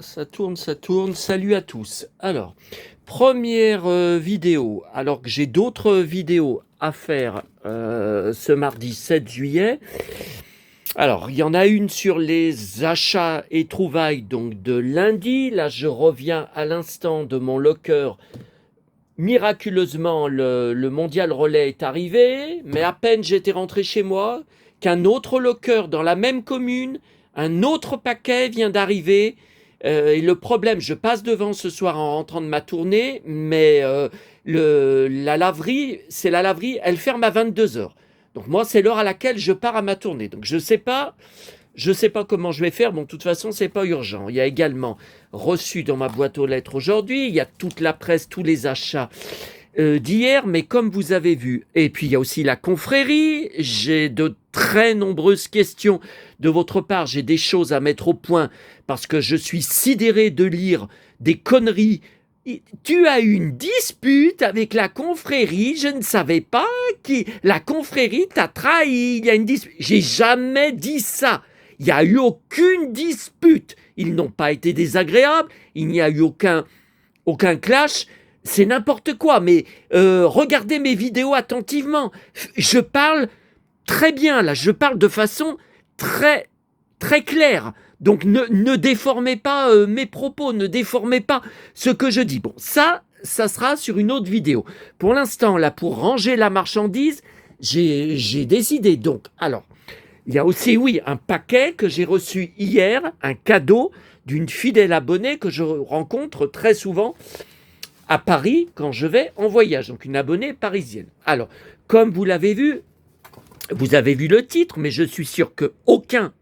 ça tourne. Salut à tous. Alors, première vidéo, alors que j'ai d'autres vidéos à faire ce mardi 7 juillet. Alors, il y en a une sur les achats et trouvailles donc de lundi. Là, je reviens à l'instant de mon locker. Miraculeusement, le mondial relais est arrivé, mais à peine j'étais rentré chez moi qu'un autre locker dans la même commune, un autre paquet vient d'arriver. Et le problème, je passe devant ce soir en rentrant de ma tournée, mais la laverie, elle ferme à 22 heures. Donc moi, c'est l'heure à laquelle je pars à ma tournée. Donc je sais pas comment je vais faire. Bon, de toute façon, c'est pas urgent. Il y a également reçu dans ma boîte aux lettres aujourd'hui, il y a toute la presse, tous les achats d'hier, mais comme vous avez vu, et puis il y a aussi la confrérie, j'ai de très nombreuses questions de votre part, j'ai des choses à mettre au point, parce que je suis sidéré de lire des conneries. Tu as eu une dispute avec la confrérie, je ne savais pas qui... La confrérie t'a trahi, il y a une dispute. J'ai jamais dit ça. Il n'y a eu aucune dispute. Ils n'ont pas été désagréables, il n'y a eu aucun clash. C'est n'importe quoi, mais regardez mes vidéos attentivement. Je parle très bien, là, je parle de façon très, très claire. Donc ne déformez pas mes propos, ne déformez pas ce que je dis. Bon, ça sera sur une autre vidéo. Pour l'instant, là, pour ranger la marchandise, j'ai décidé. Donc, alors, il y a aussi, oui, un paquet que j'ai reçu hier, un cadeau d'une fidèle abonnée que je rencontre très souvent à Paris quand je vais en voyage, donc une abonnée parisienne. Alors, comme vous l'avez vu, vous avez vu le titre, mais je suis sûr que aucun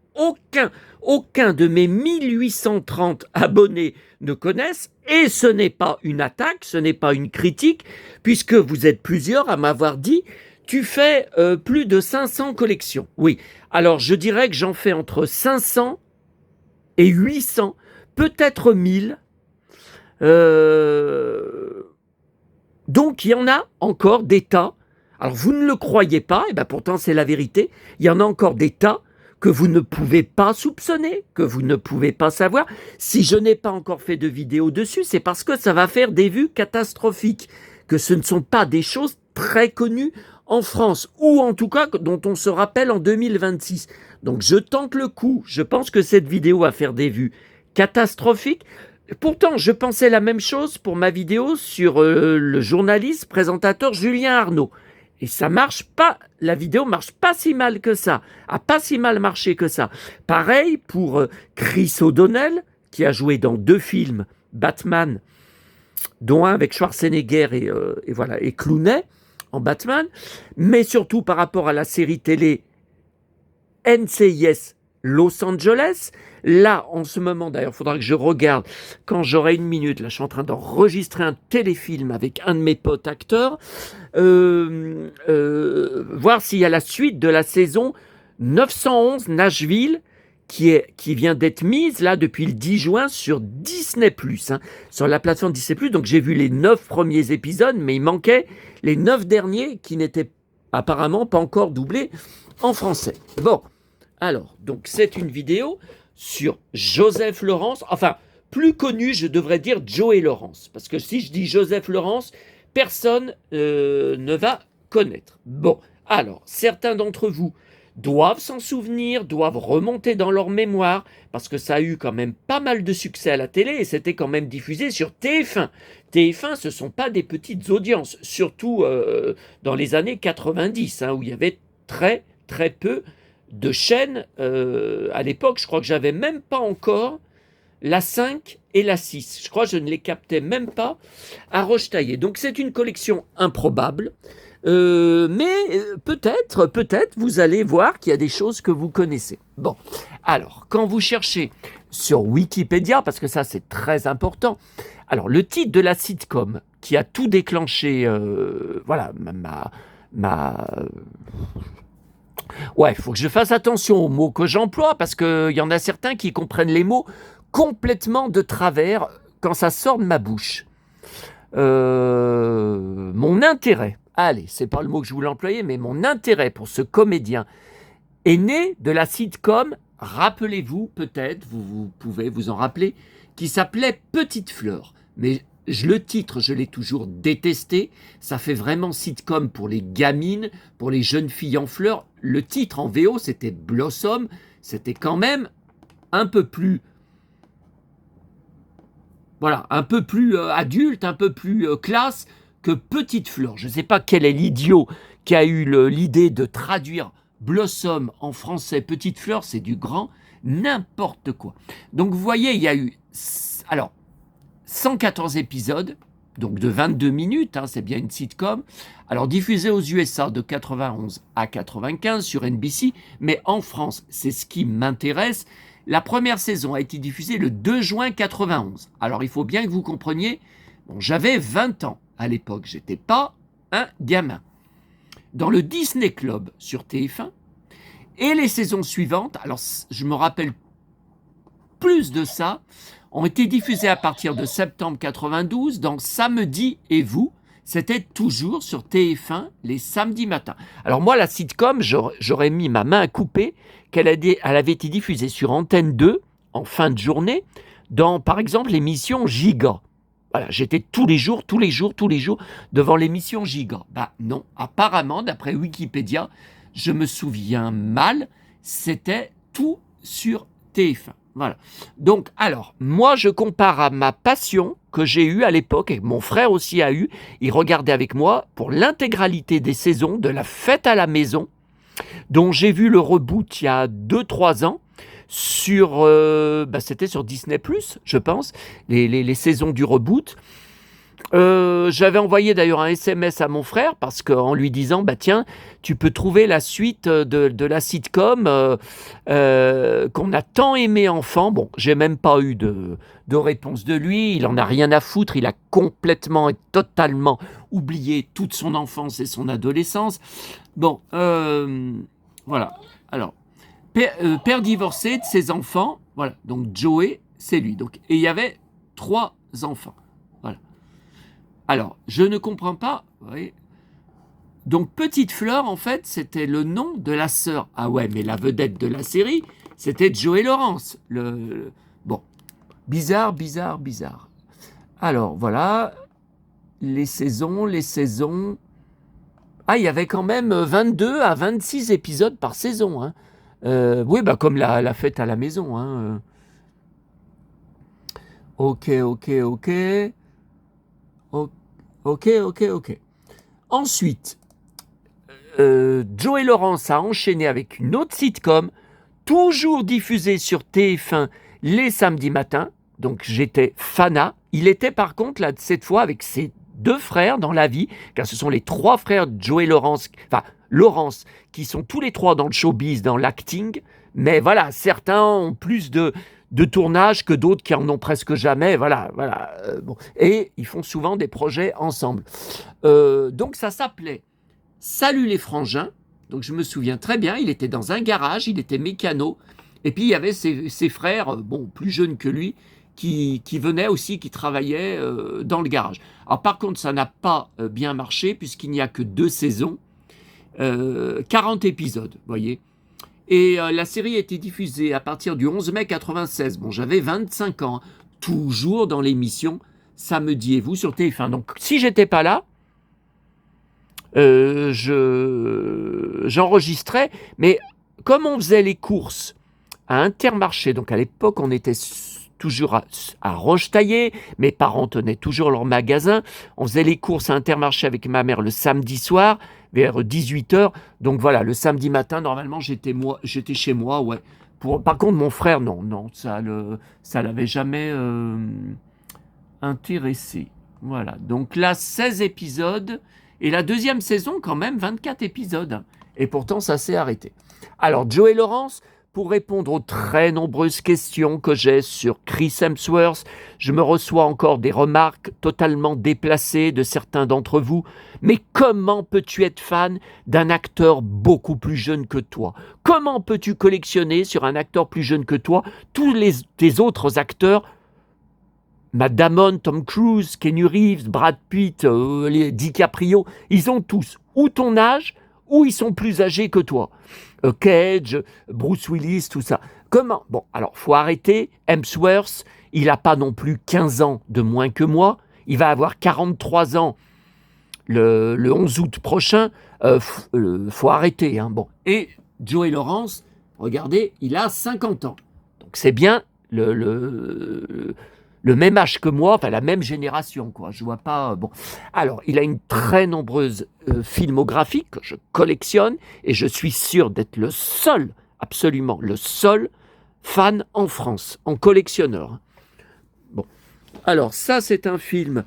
de mes 1830 abonnés ne connaissent, et ce n'est pas une attaque, ce n'est pas une critique, puisque vous êtes plusieurs à m'avoir dit « tu fais plus de 500 collections ». Oui, alors je dirais que j'en fais entre 500 et 800, peut-être 1000. Donc il y en a encore des tas. Alors vous ne le croyez pas, et bien pourtant c'est la vérité. Il y en a encore des tas que vous ne pouvez pas soupçonner, que vous ne pouvez pas savoir. Si je n'ai pas encore fait de vidéo dessus, c'est parce que ça va faire des vues catastrophiques, que ce ne sont pas des choses très connues en France, ou en tout cas dont on se rappelle en 2026. Donc je tente le coup. Je pense que cette vidéo va faire des vues catastrophiques. Pourtant, je pensais la même chose pour ma vidéo sur le journaliste présentateur Julien Arnaud. Et ça marche pas, la vidéo marche pas si mal que ça, a pas si mal marché que ça. Pareil pour Chris O'Donnell, qui a joué dans 2 films, Batman, dont un avec Schwarzenegger et Clooney en Batman, mais surtout par rapport à la série télé NCIS Los Angeles. Là, en ce moment, d'ailleurs, il faudra que je regarde quand j'aurai une minute. Là, je suis en train d'enregistrer un téléfilm avec un de mes potes acteurs. Voir s'il y a la suite de la saison 911 Nashville qui vient d'être mise là depuis le 10 juin sur Disney+, sur la plateforme Disney+. Donc, j'ai vu les 9 premiers épisodes, mais il manquait les 9 derniers qui n'étaient apparemment pas encore doublés en français. Bon. Alors, donc c'est une vidéo sur Joseph Lawrence, enfin, plus connu, je devrais dire Joey Lawrence, parce que si je dis Joseph Lawrence, personne ne va connaître. Bon, alors, certains d'entre vous doivent s'en souvenir, doivent remonter dans leur mémoire, parce que ça a eu quand même pas mal de succès à la télé, et c'était quand même diffusé sur TF1. TF1, ce ne sont pas des petites audiences, surtout dans les années 90, où il y avait très, très peu de chaînes à l'époque. Je crois que j'avais même pas encore la 5 et la 6. Je crois que je ne les captais même pas à Rochetaillé. Donc c'est une collection improbable. Mais peut-être, vous allez voir qu'il y a des choses que vous connaissez. Bon, alors, quand vous cherchez sur Wikipédia, parce que ça c'est très important, alors le titre de la sitcom qui a tout déclenché, voilà, ouais, il faut que je fasse attention aux mots que j'emploie, parce qu'il y en a certains qui comprennent les mots complètement de travers quand ça sort de ma bouche. Mon intérêt, allez, c'est pas le mot que je voulais employer, mais mon intérêt pour ce comédien est né de la sitcom, rappelez-vous peut-être, vous pouvez vous en rappeler, qui s'appelait Petite Fleur. Mais le titre, je l'ai toujours détesté. Ça fait vraiment sitcom pour les gamines, pour les jeunes filles en fleurs. Le titre en VO, c'était Blossom. C'était quand même un peu plus, voilà, un peu plus adulte, un peu plus classe que Petite Fleur. Je ne sais pas quel est l'idiot qui a eu l'idée de traduire Blossom en français. Petite Fleur, c'est du grand n'importe quoi. Donc vous voyez, il y a eu 114 épisodes, donc de 22 minutes, c'est bien une sitcom. Alors diffusée aux USA de 91 à 95 sur NBC, mais en France, c'est ce qui m'intéresse. La première saison a été diffusée le 2 juin 91. Alors il faut bien que vous compreniez, j'avais 20 ans à l'époque, j'étais pas un gamin. Dans le Disney Club sur TF1, et les saisons suivantes, alors je me rappelle plus de ça, ont été diffusées à partir de septembre 92 dans Samedi et vous. C'était toujours sur TF1 les samedis matins. Alors moi, la sitcom, j'aurais mis ma main à couper qu'elle avait été diffusée sur Antenne 2 en fin de journée dans, par exemple, l'émission Giga. Voilà, j'étais tous les jours devant l'émission Giga. Non, apparemment, d'après Wikipédia, je me souviens mal, c'était tout sur TF1. Voilà. Donc, alors, moi, je compare à ma passion que j'ai eue à l'époque, et mon frère aussi a eu, il regardait avec moi pour l'intégralité des saisons de La Fête à la Maison, dont j'ai vu le reboot il y a 2-3 ans, c'était sur Disney+, je pense, les saisons du reboot. J'avais envoyé d'ailleurs un SMS à mon frère en lui disant tiens, tu peux trouver la suite de la sitcom qu'on a tant aimé enfant. Bon, j'ai même pas eu de réponse de lui, il en a rien à foutre, il a complètement et totalement oublié toute son enfance et son adolescence. Bon, voilà. Alors, père divorcé de ses enfants, voilà, donc Joey, c'est lui. Donc, et il y avait 3 enfants. Voilà. Alors, je ne comprends pas. Oui. Donc, Petite Fleur, en fait, c'était le nom de la sœur. Ah ouais, mais la vedette de la série, c'était Joey Lawrence. Bon, bizarre. Alors, voilà, les saisons. Ah, il y avait quand même 22 à 26 épisodes par saison. Oui, comme la Fête à la Maison. Ok. Ensuite, Joey Lawrence a enchaîné avec une autre sitcom, toujours diffusée sur TF1 les samedis matins. Donc j'étais fanat. Il était par contre là cette fois avec ses 2 frères dans la vie, car ce sont les 3 frères de Joey Lawrence, Lawrence, qui sont tous les 3 dans le showbiz, dans l'acting. Mais voilà, certains ont plus de tournage que d'autres qui en ont presque jamais. Voilà. Bon. Et ils font souvent des projets ensemble. Donc ça s'appelait Salut les frangins. Donc je me souviens très bien, il était dans un garage, il était mécano. Et puis il y avait ses frères, plus jeunes que lui, qui venaient aussi, qui travaillaient dans le garage. Alors par contre, ça n'a pas bien marché puisqu'il n'y a que 2 saisons, 40 épisodes, vous voyez. Et la série a été diffusée à partir du 11 mai 96. Bon, j'avais 25 ans, toujours dans l'émission Samedi et vous sur TF1. Donc, si j'étais pas là, j'enregistrais. Mais comme on faisait les courses à Intermarché, donc à l'époque, on était toujours à Rochetaillé, mes parents tenaient toujours leur magasin, on faisait les courses à Intermarché avec ma mère le samedi soir, vers 18h, donc voilà, le samedi matin, normalement, j'étais chez moi, ouais. Par contre, mon frère, non, ça l'avait jamais intéressé. Voilà, donc là, 16 épisodes, et la deuxième saison, quand même, 24 épisodes, et pourtant, ça s'est arrêté. Alors, Joey Lawrence, pour répondre aux très nombreuses questions que j'ai sur Chris Hemsworth, je me reçois encore des remarques totalement déplacées de certains d'entre vous. Mais comment peux-tu être fan d'un acteur beaucoup plus jeune que toi? Comment peux-tu collectionner sur un acteur plus jeune que toi tous tes autres acteurs? Matt Damon, Tom Cruise, Keanu Reeves, Brad Pitt, DiCaprio, ils ont tous ou ton âge ou ils sont plus âgés que toi. Cage, Bruce Willis, tout ça. Comment? Bon, alors, faut arrêter. Hemsworth, il n'a pas non plus 15 ans de moins que moi. Il va avoir 43 ans le 11 août prochain. Faut arrêter. Hein. Bon. Et Joey Lawrence, regardez, il a 50 ans. Donc, c'est bien le même âge que moi, enfin la même génération, quoi. Je vois pas. Bon, alors il a une très nombreuse filmographie que je collectionne et je suis sûr d'être le seul, absolument le seul fan en France, en collectionneur. Bon, alors ça c'est un film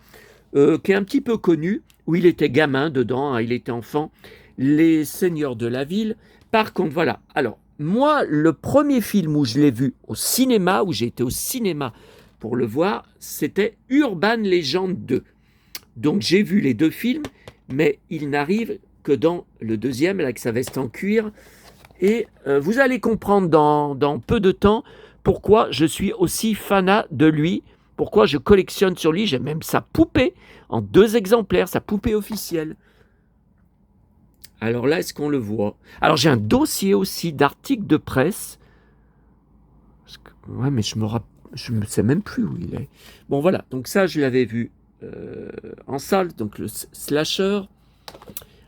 qui est un petit peu connu où il était gamin dedans, hein, il était enfant. Les Seigneurs de la Ville. Par contre, voilà. Alors moi, le premier film où je l'ai vu au cinéma, où j'ai été au cinéma pour le voir, c'était Urban Legend 2. Donc j'ai vu les deux films, mais il n'arrive que dans le deuxième, avec sa veste en cuir. Et vous allez comprendre dans peu de temps pourquoi je suis aussi fanat de lui, pourquoi je collectionne sur lui. J'ai même sa poupée en 2 exemplaires, sa poupée officielle. Alors là, est-ce qu'on le voit? Alors j'ai un dossier aussi d'articles de presse. Ouais, mais je ne sais même plus où il est. Bon, voilà. Donc ça, je l'avais vu en salle, donc le slasher.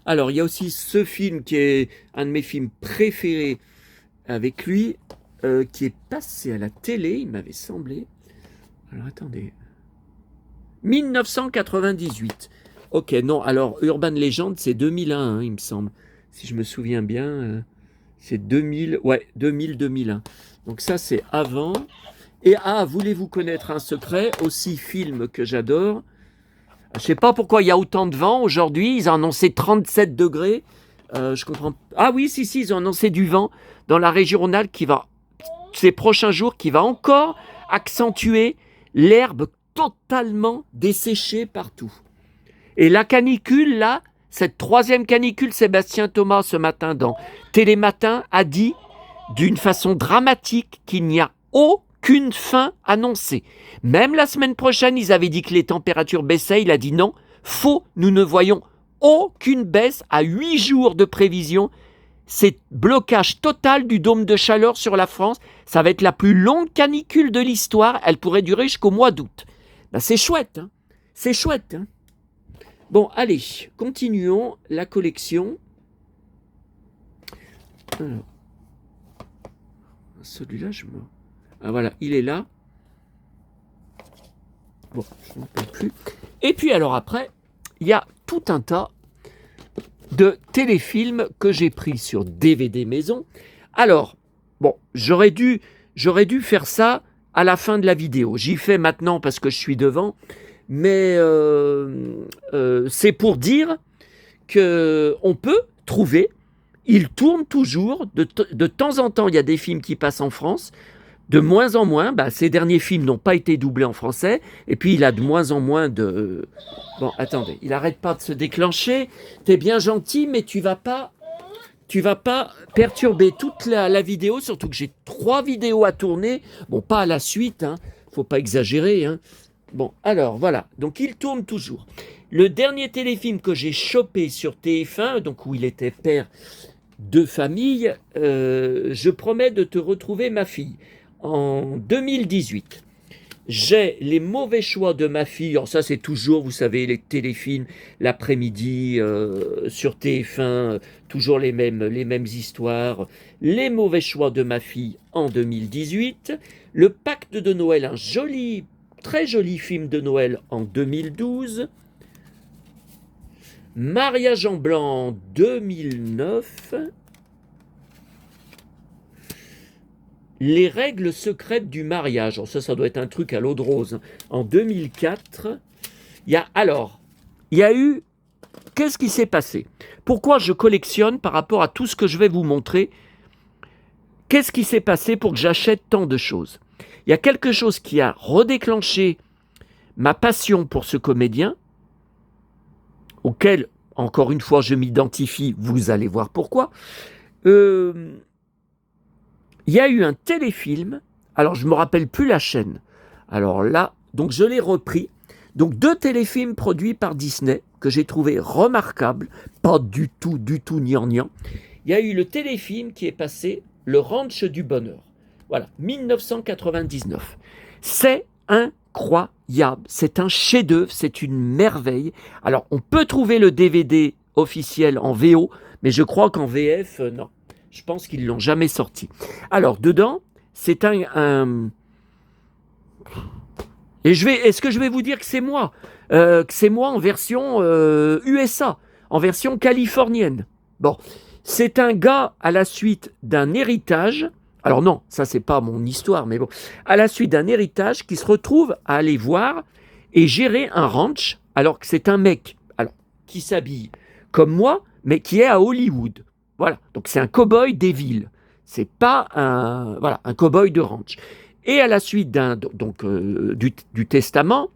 Alors, il y a aussi ce film qui est un de mes films préférés avec lui, qui est passé à la télé, il m'avait semblé. Alors, attendez. 1998. Ok, non, alors Urban Legend, c'est 2001, hein, il me semble. Si je me souviens bien, c'est 2000, ouais, 2000-2001. Donc ça, c'est avant. Et voulez-vous connaître un secret? Aussi film que j'adore. Je ne sais pas pourquoi il y a autant de vent aujourd'hui. Ils ont annoncé 37 degrés. Je comprends. Ah oui, si, ils ont annoncé du vent dans la région Rhône-Alpes ces prochains jours, qui va encore accentuer l'herbe totalement desséchée partout. Et la canicule, là, cette 3e canicule, Sébastien Thomas, ce matin, dans Télématin, a dit d'une façon dramatique qu'il n'y a aucune fin annoncée. Même la semaine prochaine, ils avaient dit que les températures baissaient. Il a dit non, faux, nous ne voyons aucune baisse à 8 jours de prévision. C'est blocage total du dôme de chaleur sur la France. Ça va être la plus longue canicule de l'histoire. Elle pourrait durer jusqu'au mois d'août. Ben, c'est chouette, hein. C'est chouette, hein. Bon, allez, continuons la collection. Alors, celui-là, Ah voilà, il est là. Bon, je n'en peux plus. Et puis alors après, il y a tout un tas de téléfilms que j'ai pris sur DVD maison. Alors, bon, j'aurais dû faire ça à la fin de la vidéo. J'y fais maintenant parce que je suis devant. Mais c'est pour dire qu'on peut trouver, il tourne toujours, de temps en temps, il y a des films qui passent en France, de moins en moins, ces derniers films n'ont pas été doublés en français, et puis il a de moins en moins de... Bon, attendez, il n'arrête pas de se déclencher, t'es bien gentil, mais tu vas pas perturber toute la vidéo, surtout que j'ai 3 vidéos à tourner, bon, pas à la suite, hein, faut pas exagérer, hein. Bon, alors voilà, donc il tourne toujours. Le dernier téléfilm que j'ai chopé sur TF1, donc où il était père de famille, Je promets de te retrouver ma fille, en 2018. J'ai Les mauvais choix de ma fille, alors ça c'est toujours, vous savez, les téléfilms, l'après-midi sur TF1, toujours les mêmes histoires. Les mauvais choix de ma fille en 2018. Le Pacte de Noël, un très joli film de Noël en 2012. Mariage en blanc en 2009. Les règles secrètes du mariage. Alors ça doit être un truc à l'eau de rose. En 2004. Il y a eu... Qu'est-ce qui s'est passé? Pourquoi je collectionne par rapport à tout ce que je vais vous montrer? Qu'est-ce qui s'est passé pour que j'achète tant de choses? Il y a quelque chose qui a redéclenché ma passion pour ce comédien, auquel, encore une fois, je m'identifie, vous allez voir pourquoi. Il y a eu un téléfilm, alors je ne me rappelle plus la chaîne, alors là, donc je l'ai repris, Donc 2 téléfilms produits par Disney que j'ai trouvé remarquables, pas du tout gnangnan. Il y a eu le téléfilm qui est passé, Le Ranch du Bonheur. Voilà, 1999. C'est incroyable, c'est un chef-d'œuvre, c'est une merveille. Alors, on peut trouver le DVD officiel en VO, mais je crois qu'en VF, non. Je pense qu'ils ne l'ont jamais sorti. Alors, dedans, c'est est-ce que je vais vous dire que c'est moi que c'est moi en version USA, en version californienne. Bon, c'est un gars à la suite d'un héritage. Alors non, ça c'est pas mon histoire, mais bon, à la suite d'un héritage qui se retrouve à aller voir et gérer un ranch, alors que c'est un mec, alors qui s'habille comme moi, mais qui est à Hollywood. Voilà, donc c'est un cow-boy des villes. C'est pas un cow-boy de ranch. Et à la suite du testament,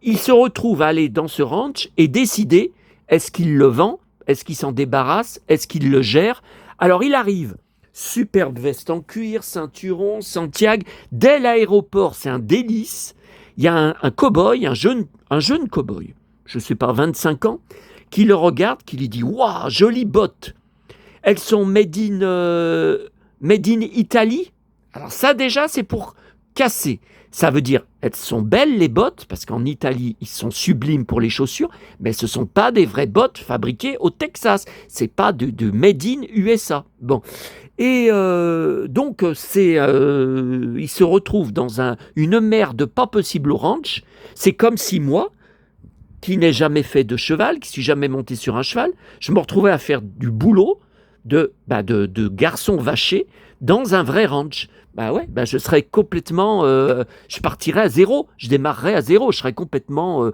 il se retrouve à aller dans ce ranch et décider est-ce qu'il le vend, est-ce qu'il s'en débarrasse, est-ce qu'il le gère. Alors il arrive, superbe veste en cuir, ceinturon, Santiago, dès l'aéroport, c'est un délice. Il y a un cow-boy, un jeune cow-boy, je ne sais pas, 25 ans, qui le regarde, qui lui dit « Waouh, jolies bottes, elles sont made in Italy ?» Alors ça déjà, c'est pour casser. Ça veut dire, elles sont belles les bottes, parce qu'en Italie, ils sont sublimes pour les chaussures, mais ce ne sont pas des vraies bottes fabriquées au Texas. Ce n'est pas de made in USA. Bon. Et donc, il se retrouve dans une mer de pas possible au ranch. C'est comme si moi, qui n'ai jamais fait de cheval, qui ne suis jamais monté sur un cheval, je me retrouvais à faire du boulot de garçon vaché dans un vrai ranch. Je serais complètement, je partirais à zéro, je démarrerais à zéro, je serais complètement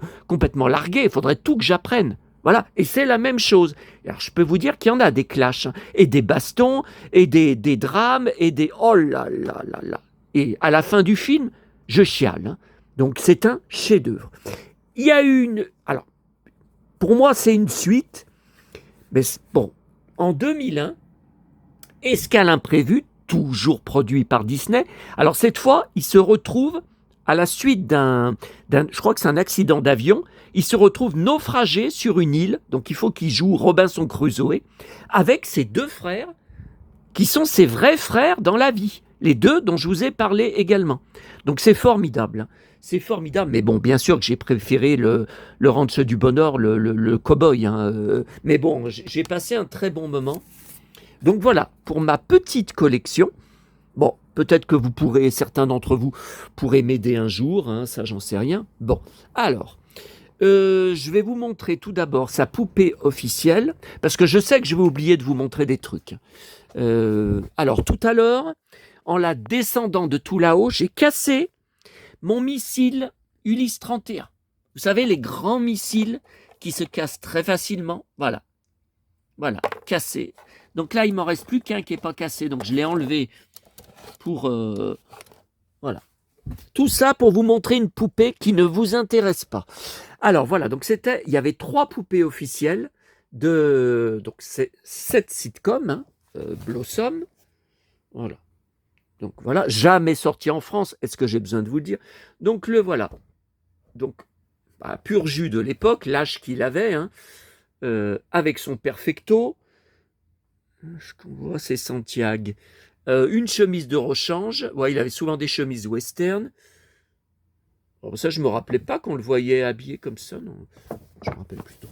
largué. Il faudrait tout que j'apprenne. Voilà, et c'est la même chose. Alors je peux vous dire qu'il y en a des clashs, hein, et des bastons, et des drames, et des oh là là là là. Et à la fin du film, je chiale. Hein. Donc c'est un chef-d'œuvre. Il y a alors pour moi c'est une suite, mais bon, en 2001, Escale imprévue, toujours produit par Disney. Alors cette fois, il se retrouve à la suite je crois que c'est un accident d'avion, il se retrouve naufragé sur une île, donc il faut qu'il joue Robinson Crusoe, avec ses 2 frères, qui sont ses vrais frères dans la vie, les 2 dont je vous ai parlé également. Donc c'est formidable, hein. C'est formidable, mais bon, bien sûr que j'ai préféré le Ranch du Bonheur, le cow-boy, hein, mais bon, j'ai passé un très bon moment. Donc voilà, pour ma petite collection. Bon, peut-être que certains d'entre vous pourraient m'aider un jour, hein, ça j'en sais rien. Bon, alors, je vais vous montrer tout d'abord sa poupée officielle, parce que je sais que je vais oublier de vous montrer des trucs. Alors, tout à l'heure, en la descendant de tout là-haut, j'ai cassé mon missile Ulysse 31. Vous savez, les grands missiles qui se cassent très facilement. Voilà, cassé. Donc là, il m'en reste plus qu'un qui n'est pas cassé, donc je l'ai enlevé pour... voilà. Tout ça pour vous montrer une poupée qui ne vous intéresse pas. Alors voilà, donc il y avait 3 poupées officielles donc c'est cette sitcom, hein, Blossom. Voilà. Donc voilà, jamais sorti en France, est-ce que j'ai besoin de vous le dire? Donc le voilà. Donc, pur jus de l'époque, l'âge qu'il avait, hein, avec son perfecto. Je vois, c'est Santiago. Une chemise de rechange. Ouais, il avait souvent des chemises western. Alors ça, je ne me rappelais pas qu'on le voyait habillé comme ça. Non, je me rappelle plus trop.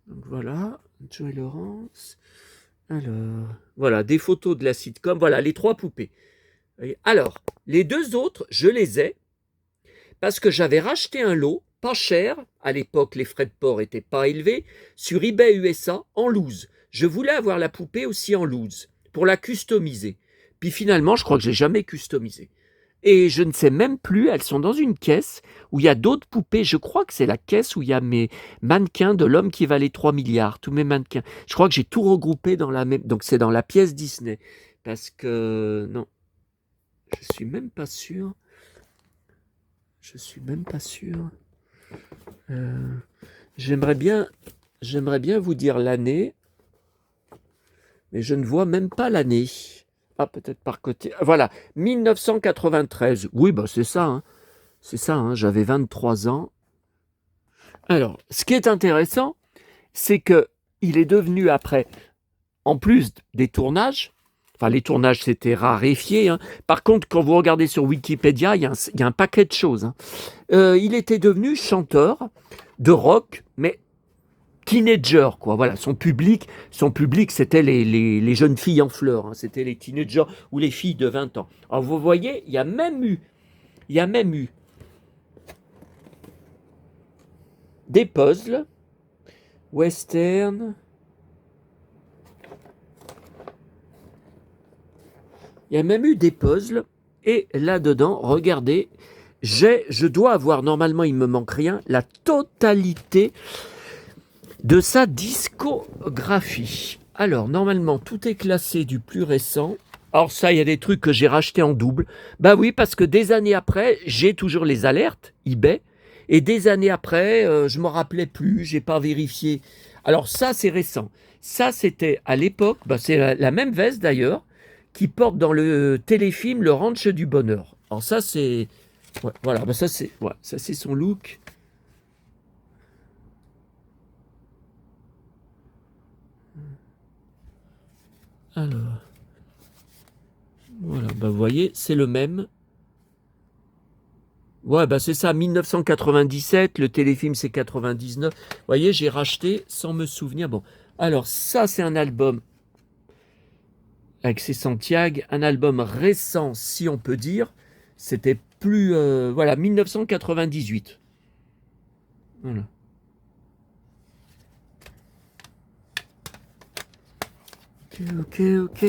Donc voilà, Joy Lawrence. Alors, voilà, des photos de la sitcom. Voilà, les 3 poupées. Alors, les 2 autres, je les ai parce que j'avais racheté un lot, pas cher, à l'époque les frais de port n'étaient pas élevés, sur eBay USA en loose. Je voulais avoir la poupée aussi en loose, pour la customiser. Puis finalement, je crois que je n'ai jamais customisé. Et je ne sais même plus, elles sont dans une caisse où il y a d'autres poupées. Je crois que c'est la caisse où il y a mes mannequins de l'homme qui valait 3 milliards, tous mes mannequins. Je crois que j'ai tout regroupé dans la même... Donc c'est dans la pièce Disney. Parce que... Non, je suis même pas sûr. J'aimerais bien vous dire l'année, mais je ne vois même pas l'année. Ah, peut-être par côté. Voilà, 1993. Oui, c'est ça. Hein. C'est ça, hein, j'avais 23 ans. Alors, ce qui est intéressant, c'est que il est devenu après, en plus des tournages, enfin les tournages c'était raréfié, hein. Par contre, quand vous regardez sur Wikipédia, il y a un paquet de choses, hein. Il était devenu chanteur de rock, mais teenager, quoi. Voilà, son public c'était les jeunes filles en fleurs, hein. C'était les teenagers ou les filles de 20 ans. Alors vous voyez, il y a même eu des puzzles, western. Il y a même eu des puzzles, et là-dedans, regardez, je dois avoir, normalement il me manque rien, la totalité de sa discographie. Alors, normalement, tout est classé du plus récent. Alors ça, il y a des trucs que j'ai rachetés en double. Bah oui, parce que des années après, j'ai toujours les alertes, eBay, et des années après, je ne me rappelais plus, j'ai pas vérifié. Alors ça, c'est récent. Ça, c'était à l'époque, bah, c'est la même veste d'ailleurs, qui porte dans le téléfilm Le Ranch du Bonheur. Alors ça, c'est... Ouais, voilà, bah ça, c'est son look. Alors, voilà, bah vous voyez, c'est le même. Ouais, bah c'est ça, 1997, le téléfilm c'est 99. Vous voyez, j'ai racheté sans me souvenir. Bon, alors ça, c'est un album avec ses Santiago, un album récent, si on peut dire. C'était plus... voilà, 1998. Voilà. Ok,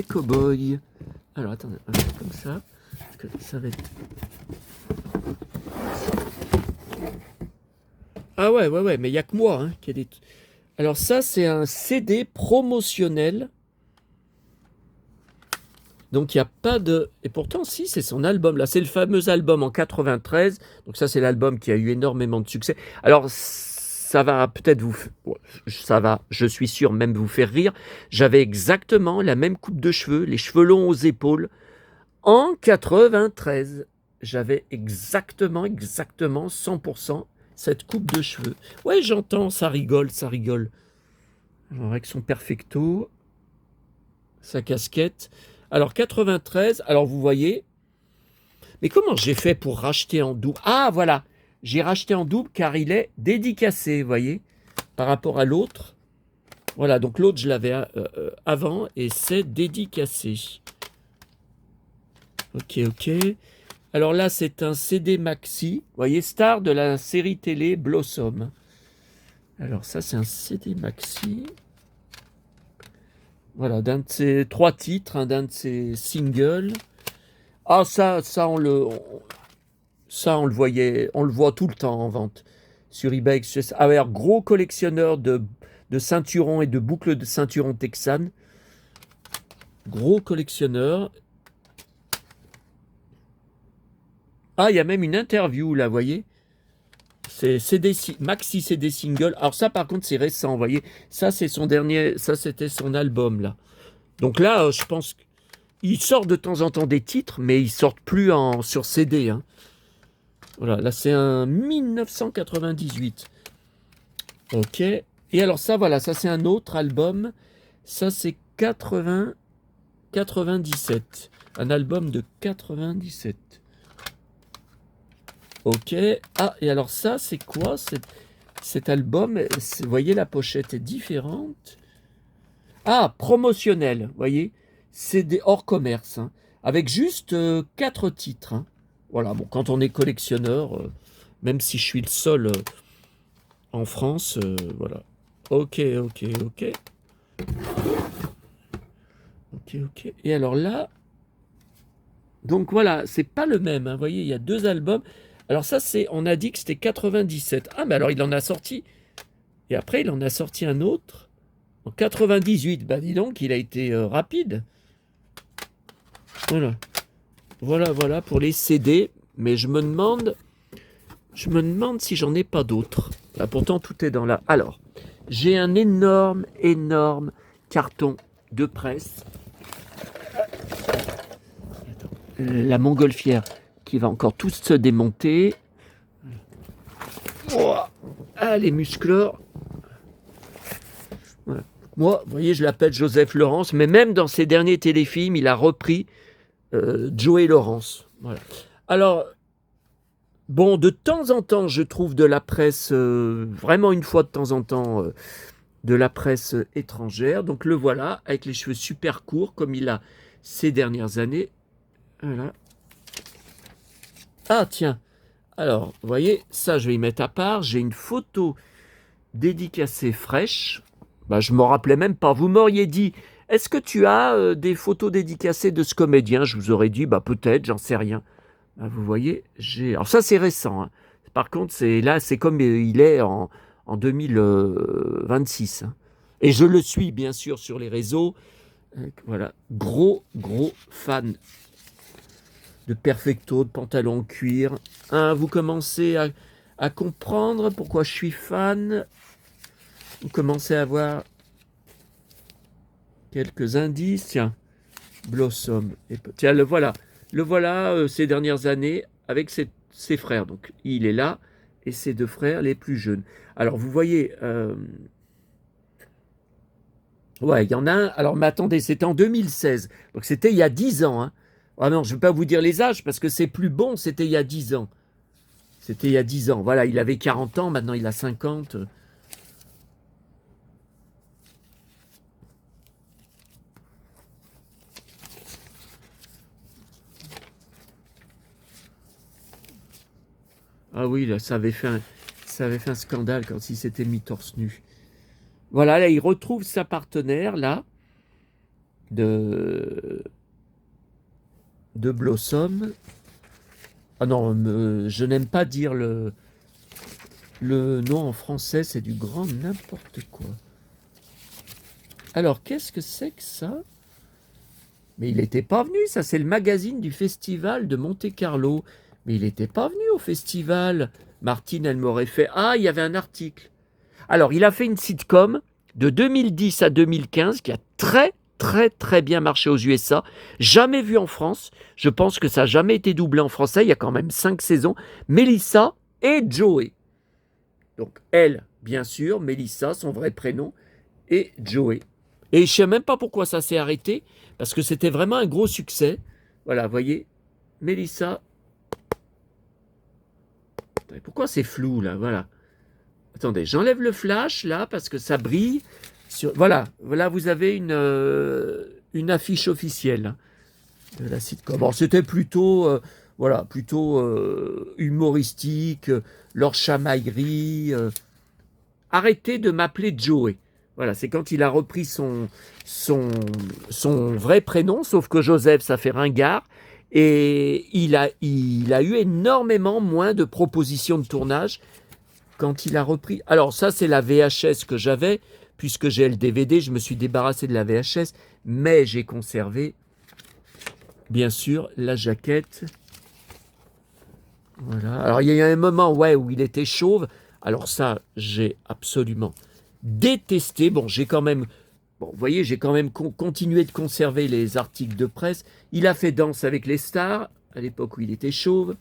cowboy. Alors, attendez, on va faire comme ça, parce que ça va être... Ah ouais, mais il n'y a que moi, hein, qui a des... Alors ça, c'est un CD promotionnel. Donc il n'y a pas de... Et pourtant, si, c'est son album. Là, c'est le fameux album en 93. Donc ça, c'est l'album qui a eu énormément de succès. Alors, ça va peut-être vous... Ça va, je suis sûr, même vous faire rire. J'avais exactement la même coupe de cheveux, les cheveux longs aux épaules, en 93. J'avais exactement 100% cette coupe de cheveux. Ouais, j'entends, ça rigole. Alors, avec son perfecto, sa casquette. Alors, 93, alors vous voyez, mais comment j'ai fait pour racheter en double? Ah, voilà, j'ai racheté en double car il est dédicacé, vous voyez, par rapport à l'autre. Voilà, donc l'autre, je l'avais avant et c'est dédicacé. Ok. Alors là, c'est un CD maxi, vous voyez, star de la série télé Blossom. Alors ça, c'est un CD maxi. Voilà, d'un de ses 3 titres, d'un de ses singles. Ah, ça on le voyait, on le voit tout le temps en vente sur eBay. Ah, alors, gros collectionneur de ceinturons et de boucles de ceinturons texanes. Gros collectionneur. Ah, il y a même une interview là, vous voyez. C'est maxi CD single. Alors ça, par contre, c'est récent, vous voyez. Ça, c'est son dernier, ça, c'était son album là. Donc là, je pense qu'il sort de temps en temps des titres, mais ils sortent plus sur CD, hein. Voilà, là c'est un 1998. Ok. Et alors ça, voilà, ça c'est un autre album. Ça c'est 97. Un album de 97. Ok. Ah, et alors ça, c'est quoi cet album? Vous voyez, la pochette est différente. Ah, promotionnel, vous voyez. C'est des hors commerce, hein, avec juste 4 titres, hein. Voilà, bon, quand on est collectionneur, même si je suis le seul en France, voilà. Ok. Et alors là, donc voilà, c'est pas le même, hein, vous voyez, il y a 2 albums. Alors ça, on a dit que c'était 97. Ah, mais alors il en a sorti. Et après, il en a sorti un autre en 98. Bah dis donc, il a été rapide. Voilà pour les CD. Mais je me demande si j'en ai pas d'autres. Là, pourtant, tout est dans là. Alors, j'ai un énorme carton de presse. La montgolfière qui va encore tout se démonter. Oh, ah, les musclores. Voilà. Moi, vous voyez, je l'appelle Joseph Lawrence, mais même dans ses derniers téléfilms, il a repris Joey Lawrence. Voilà. Alors, bon, de temps en temps, je trouve de la presse, vraiment une fois de temps en temps, de la presse étrangère. Donc le voilà, avec les cheveux super courts, comme il a ces dernières années. Voilà. Ah tiens, alors, vous voyez, ça je vais y mettre à part. J'ai une photo dédicacée fraîche. Bah, je ne m'en rappelais même pas. Vous m'auriez dit, est-ce que tu as des photos dédicacées de ce comédien? Je vous aurais dit, bah peut-être, j'en sais rien. Bah, vous voyez, j'ai. Alors ça c'est récent, hein. Par contre, c'est comme il est en 2026, hein. Et je le suis bien sûr sur les réseaux. Voilà, gros fan de Perfecto, de pantalon en cuir. Hein, vous commencez à comprendre pourquoi je suis fan. Vous commencez à avoir quelques indices. Tiens, Blossom. Tiens, le voilà. Le voilà ces dernières années avec ses frères. Donc, il est là et ses deux frères les plus jeunes. Alors, vous voyez... ouais, il y en a un. Alors, mais attendez, c'était en 2016. Donc, c'était il y a 10 ans. Hein. Ah non, je ne vais pas vous dire les âges parce que c'est plus bon. C'était il y a 10 ans. C'était il y a 10 ans. Voilà, il avait 40 ans. Maintenant, il a 50. Ah oui, là, ça avait fait un scandale quand il s'était mis torse nu. Voilà, là, il retrouve sa partenaire, là, de Blossom. Ah non, je n'aime pas dire le nom en français, c'est du grand n'importe quoi. Alors, qu'est-ce que c'est que ça? Mais il n'était pas venu, ça c'est le magazine du festival de Monte-Carlo. Mais il n'était pas venu au festival. Martine, elle m'aurait fait... Ah, il y avait un article. Alors, il a fait une sitcom de 2010 à 2015 qui a très bien marché aux USA. Jamais vu en France. Je pense que ça n'a jamais été doublé en français. Il y a quand même 5 saisons. Melissa et Joey. Donc, elle, bien sûr, Melissa, son vrai prénom, et Joey. Et je ne sais même pas pourquoi ça s'est arrêté, parce que c'était vraiment un gros succès. Voilà, vous voyez, Melissa. Pourquoi c'est flou, là? Voilà. Attendez, j'enlève le flash, là, parce que ça brille. Voilà, vous avez une affiche officielle de la sitcom. Bon, c'était plutôt, humoristique, leur chamaillerie. Arrêtez de m'appeler Joey. Voilà, c'est quand il a repris son vrai prénom, sauf que Joseph, ça fait ringard. Et il a eu énormément moins de propositions de tournage quand il a repris. Alors ça, c'est la VHS que j'avais, puisque j'ai le DVD, je me suis débarrassé de la VHS, mais j'ai conservé, bien sûr, la jaquette. Voilà. Alors il y a eu un moment, où il était chauve. Alors ça, j'ai absolument détesté. Bon, j'ai quand même continué de conserver les articles de presse. Il a fait Danse avec les stars, à l'époque où il était chauve.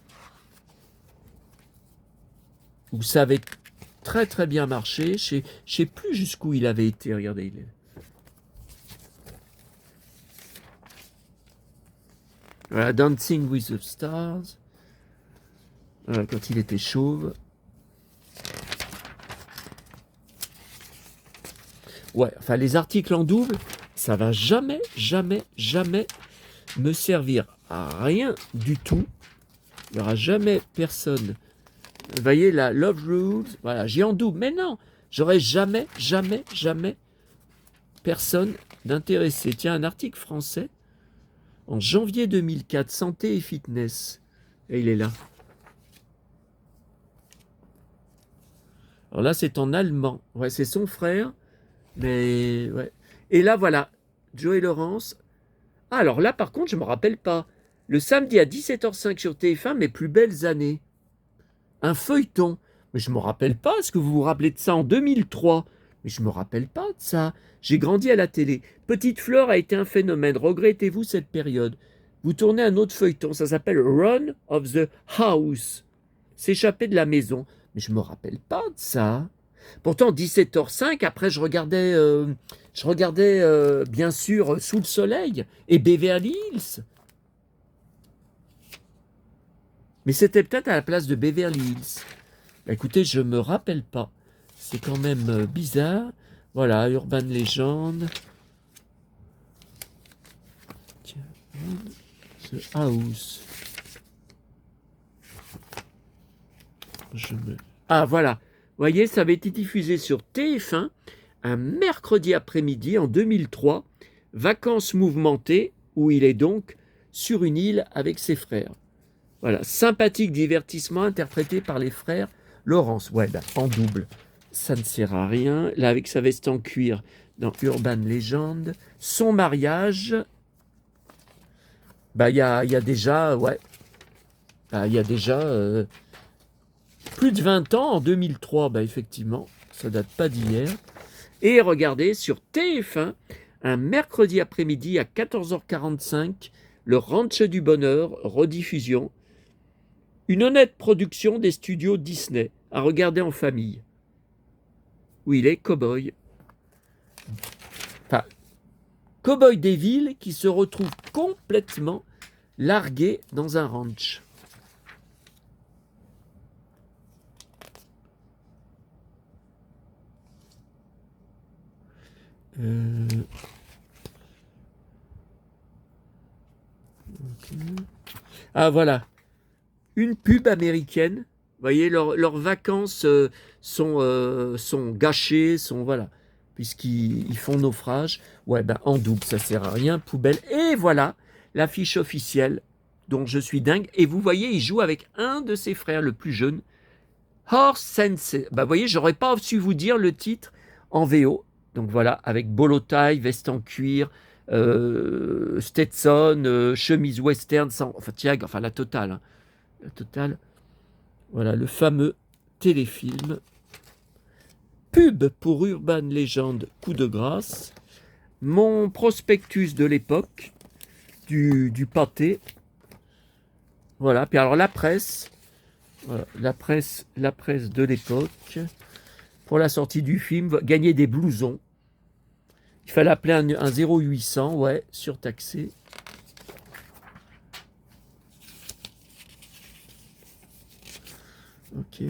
Où ça avait très bien marché. Je ne sais plus jusqu'où il avait été. Regardez, voilà, Dancing with the Stars. Voilà, quand il était chauve. Ouais, enfin les articles en double, ça va jamais me servir à rien du tout. Il n'y aura jamais personne. Vous voyez la Love Rules, voilà, j'ai en double. Mais non, j'aurai jamais personne d'intéressé. Tiens, un article français en janvier 2004, santé et fitness. Et il est là. Alors là, c'est en allemand. Ouais, c'est son frère. Mais ouais. Et là, voilà, Joey Lawrence. Ah, alors là, par contre, je ne me rappelle pas. Le samedi à 17h05 sur TF1, Mes plus belles années. Un feuilleton. Mais je ne me rappelle pas. Est-ce que vous vous rappelez de ça en 2003? Mais je ne me rappelle pas de ça. J'ai grandi à la télé. Petite Fleur a été un phénomène. Regrettez-vous cette période? Vous tournez un autre feuilleton. Ça s'appelle Run of the House. S'échapper de la maison. Mais je me rappelle pas de ça. Pourtant, 17h05, après, je regardais bien sûr Sous le soleil et Beverly Hills. Mais c'était peut-être à la place de Beverly Hills. Bah, écoutez, je me rappelle pas. C'est quand même bizarre. Voilà, Urban Legend. Tiens, The House. Ah, voilà. Vous voyez, ça avait été diffusé sur TF1 un mercredi après-midi en 2003. Vacances mouvementées, où il est donc sur une île avec ses frères. Voilà, sympathique divertissement interprété par les frères Laurence. Ouais, ben, en double, ça ne sert à rien. Là, avec sa veste en cuir dans Urban Legend. Son mariage, bah, il y a déjà, ouais, bah, il y a déjà plus de 20 ans, en 2003, bah, effectivement, ça date pas d'hier. Et regardez, sur TF1, un mercredi après-midi à 14h45, le Ranch du Bonheur, rediffusion. Une honnête production des studios Disney, à regarder en famille. Où il est cow-boy. Enfin, cow-boy des villes qui se retrouve complètement largué dans un ranch. Okay. Ah, voilà. Une pub américaine. Vous voyez, leurs vacances sont gâchées, voilà, puisqu'ils font naufrage. Ouais, ben en double, ça sert à rien, poubelle. Et voilà, l'affiche officielle, dont je suis dingue. Et vous voyez, il joue avec un de ses frères, le plus jeune, Horse Sensei. Ben, vous voyez, j'aurais pas su vous dire le titre en VO. Donc voilà, avec bolo tie, veste en cuir, Stetson, chemise western, enfin Tiag, enfin la totale. Hein. La totale. Voilà, le fameux téléfilm. Pub pour Urban Legend, coup de grâce. Mon prospectus de l'époque, du pâté. Voilà, puis alors la presse. Voilà, la presse de l'époque. Pour la sortie du film, gagner des blousons. Il fallait appeler un 0800, ouais, surtaxé. Ok.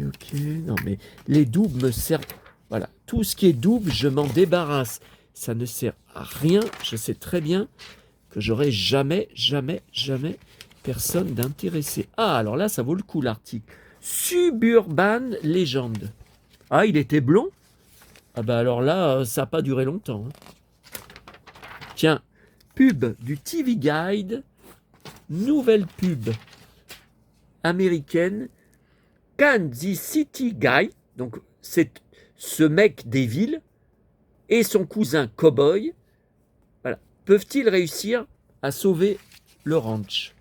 Non, mais les doubles me servent. Voilà. Tout ce qui est double, je m'en débarrasse. Ça ne sert à rien. Je sais très bien que j'aurai jamais personne d'intéressé. Ah, alors là, ça vaut le coup, l'article. Suburban Legend. Ah, il était blond? Ah bah alors là, ça n'a pas duré longtemps. Hein. Tiens, pub du TV Guide. Nouvelle pub américaine. Kansas City Guy, donc c'est ce mec des villes, et son cousin cowboy, voilà, peuvent-ils réussir à sauver le ranch?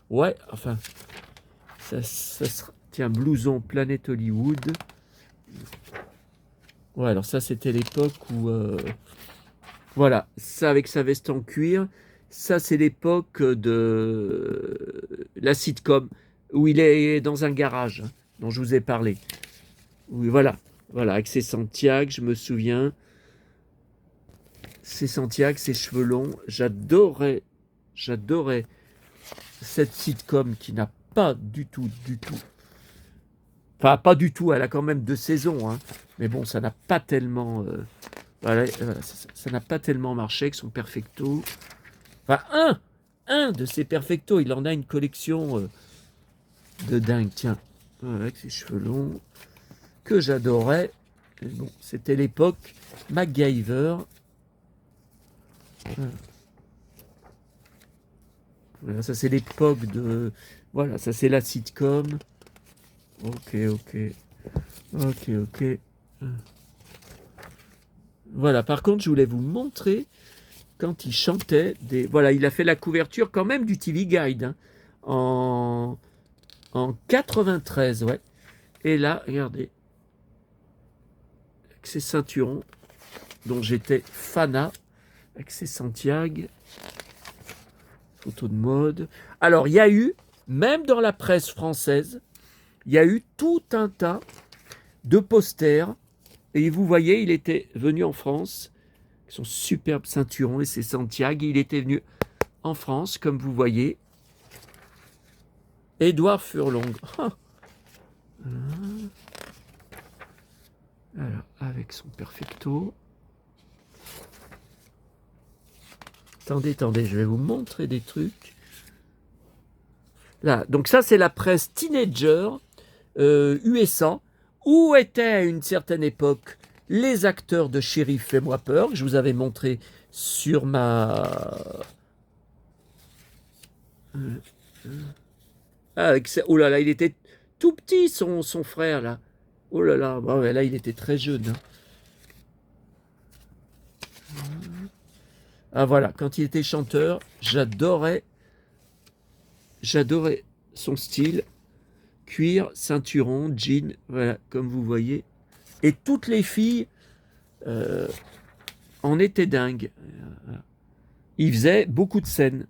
Ouais, enfin, ça sera... Tiens, blouson Planète Hollywood. Ouais, alors ça, c'était l'époque où... voilà, ça avec sa veste en cuir. Ça, c'est l'époque de la sitcom, où il est dans un garage, hein, dont je vous ai parlé. Oui, voilà, avec ses Santiago, je me souviens. Ses Santiago, ses cheveux longs. J'adorais cette sitcom qui n'a pas du tout. Enfin, pas du tout, elle a quand même 2 saisons, hein. Mais bon, ça n'a pas tellement... voilà, ça n'a pas tellement marché avec son Perfecto. Enfin, un de ses Perfecto, il en a une collection de dingue, tiens. Avec ses cheveux longs, que j'adorais. Bon, c'était l'époque MacGyver. Voilà, ça c'est l'époque de... Voilà, ça c'est la sitcom. Ok. Voilà, par contre, je voulais vous montrer quand il chantait des... Voilà, il a fait la couverture quand même du TV Guide, hein, en 93, ouais. Et là, regardez, avec ses ceinturons, dont j'étais fanat, avec ses Santiago, photos de mode. Alors, il y a eu, même dans la presse française, il y a eu tout un tas de posters. Et vous voyez, il était venu en France, son superbe ceinturon et ses Santiago. Il était venu en France, comme vous voyez. Édouard Furlong. Oh. Alors, avec son perfecto. Attendez, je vais vous montrer des trucs. Là, donc ça, c'est la presse teenager USA, où étaient à une certaine époque les acteurs de Shérif Fais-moi peur, que je vous avais montré sur ma... oh là là, il était tout petit, son frère, là. Oh là là, bah ouais, là, il était très jeune. Hein. Ah voilà, quand il était chanteur, j'adorais son style. Cuir, ceinturon, jean, voilà, comme vous voyez. Et toutes les filles en étaient dingues. Il faisait beaucoup de scènes.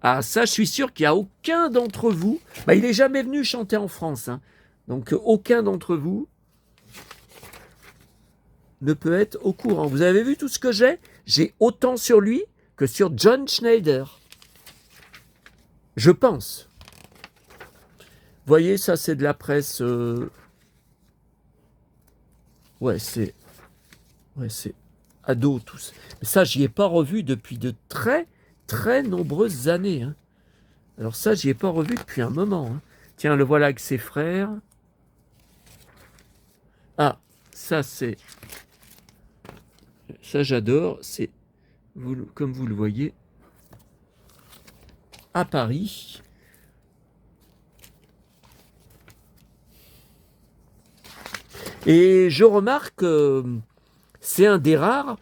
Ah, ça, je suis sûr qu'il n'y a aucun d'entre vous... Bah, il n'est jamais venu chanter en France. Hein. Donc, aucun d'entre vous ne peut être au courant. Vous avez vu tout ce que j'ai? J'ai autant sur lui que sur John Schneider. Je pense. Vous voyez, ça, c'est de la presse... Ouais, c'est ado, tous. Mais ça, j'y ai pas revu depuis de très, très nombreuses années. Hein. Alors ça, j'y ai pas revu depuis un moment. Hein. Tiens, le voilà avec ses frères. Ah, ça, c'est... Ça, j'adore. C'est, comme vous le voyez, à Paris. Et je remarque que c'est un des rares,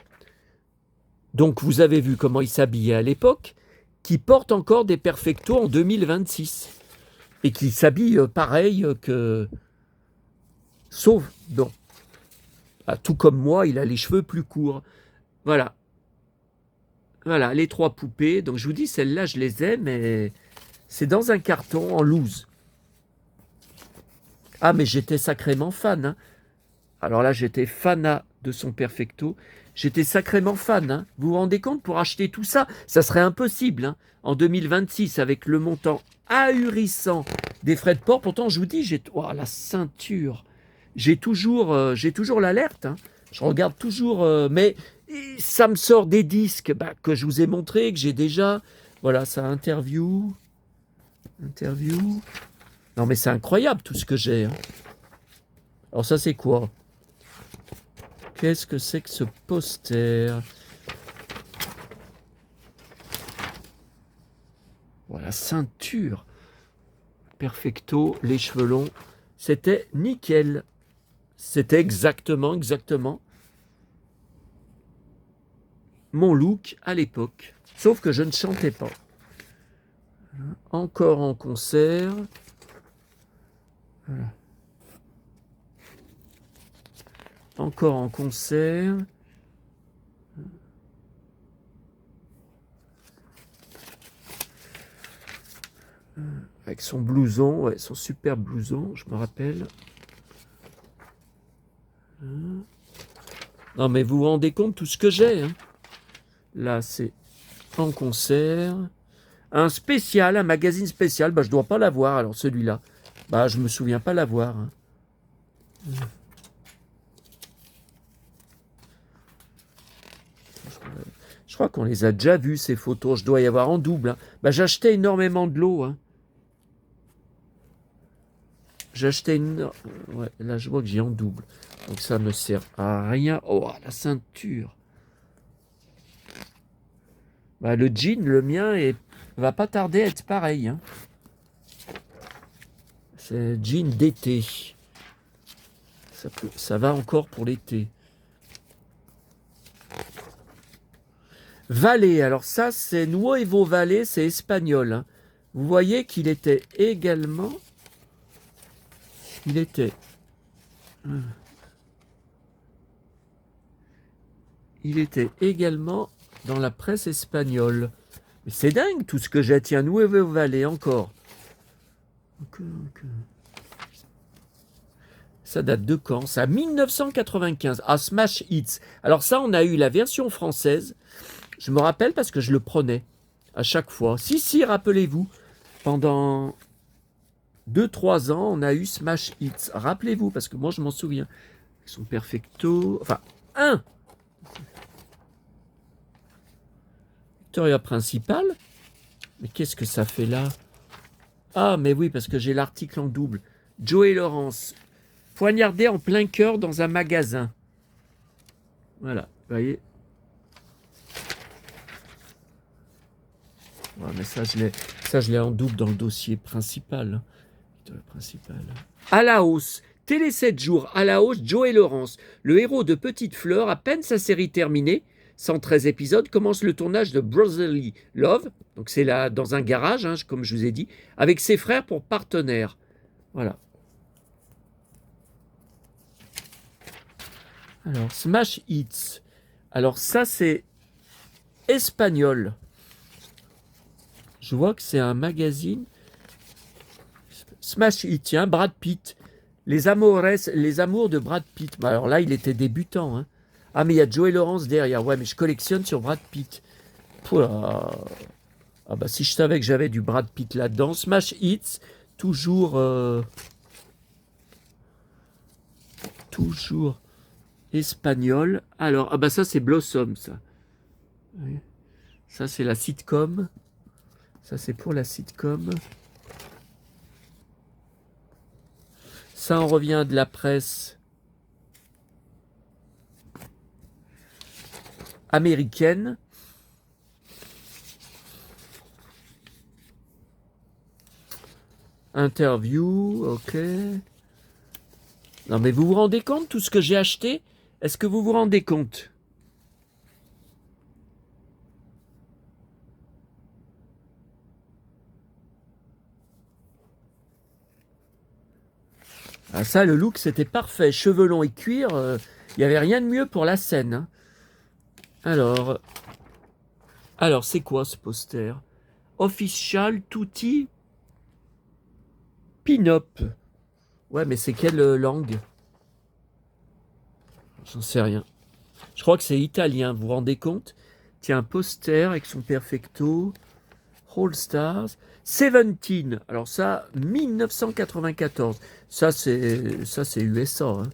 donc vous avez vu comment il s'habillait à l'époque, qui porte encore des perfectos en 2026. Et qui s'habille pareil que... Sauf, bon, ah, tout comme moi, il a les cheveux plus courts. Voilà. Voilà, les trois poupées. Donc je vous dis, celles-là, je les ai, mais c'est dans un carton en loose. Ah, mais j'étais sacrément fan. Hein. Alors là, j'étais fanat de son perfecto. J'étais sacrément fan. Hein. Vous vous rendez compte, pour acheter tout ça, ça serait impossible. Hein. En 2026, avec le montant ahurissant des frais de port. Pourtant, je vous dis, j'ai la ceinture. J'ai toujours l'alerte. Hein. Je regarde toujours, mais ça me sort des disques que je vous ai montrés, que j'ai déjà. Voilà, ça interview. Non, mais c'est incroyable tout ce que j'ai. Hein. Alors ça, c'est quoi? Qu'est-ce que c'est que ce poster? Voilà, ceinture. Perfecto, les cheveux longs. C'était nickel. C'était exactement mon look à l'époque. Sauf que je ne chantais pas. Encore en concert. Voilà. Encore en concert. Avec son blouson, ouais, son super blouson, je me rappelle. Non, mais vous vous rendez compte tout ce que j'ai. Hein. Là, c'est en concert. Un spécial, un magazine spécial. Je ne dois pas l'avoir, alors celui-là. Je me souviens pas l'avoir. Hein. Je crois qu'on les a déjà vus, ces photos. Je dois y avoir en double. Hein. J'achetais énormément de l'eau. Hein. J'achetais une... Ouais, là, je vois que j'ai en double. Donc, ça me sert à rien. Oh, la ceinture. Le jean, le mien, va pas tarder à être pareil. Hein. C'est jean d'été. Ça va encore pour l'été. Valet. Alors ça, c'est Nuevo Valet, c'est espagnol. Hein. Vous voyez qu'il était également... Il était également dans la presse espagnole. Mais c'est dingue tout ce que j'ai. Tiens, Nuevo Valet encore. Ça date de quand? Ça, 1995. Ah, Smash Hits. Alors ça, on a eu la version française. Je me rappelle parce que je le prenais à chaque fois. Si, rappelez-vous. Pendant 2-3 ans, on a eu Smash Hits. Rappelez-vous, parce que moi, je m'en souviens. Ils sont perfecto. Enfin, Victoria principale. Mais qu'est-ce que ça fait là? Ah, mais oui, parce que j'ai l'article en double. Joey Lawrence, poignardé en plein cœur dans un magasin. Voilà, vous voyez. Ouais, mais ça, je l'ai en double dans le dossier principal. À la hausse. Télé 7 jours, à la hausse, Joey Lawrence, le héros de Petite Fleur, à peine sa série terminée, 113 épisodes, commence le tournage de Brotherly Love, donc c'est là dans un garage, hein, comme je vous ai dit, avec ses frères pour partenaires. Voilà. Alors, Smash Hits. Alors ça, c'est espagnol. Je vois que c'est un magazine. Smash Hits, tiens, Brad Pitt. Les amours de Brad Pitt. Bah alors là, il était débutant. Hein. Ah, mais il y a Joey Lawrence derrière. Ouais, mais je collectionne sur Brad Pitt. Pouah. Ah bah si je savais que j'avais du Brad Pitt là-dedans. Smash Hits, toujours espagnol. Alors, ah bah ça c'est Blossom, ça. Oui. Ça c'est la sitcom. Ça c'est pour la sitcom. Ça en revient de la presse américaine. Interview, ok. Non mais vous vous rendez compte tout ce que j'ai acheté? Est-ce que vous vous rendez compte? Ah ça, le look, c'était parfait. Cheveux longs et cuir, il n'y avait rien de mieux pour la scène. Hein. Alors, c'est quoi ce poster? Official Tutti Pin-up. Ouais, mais c'est quelle langue? J'en sais rien. Je crois que c'est italien, vous vous rendez compte? Tiens, un poster avec son perfecto. All Stars. 17. Alors ça, 1994. Ça, c'est USA. Hein.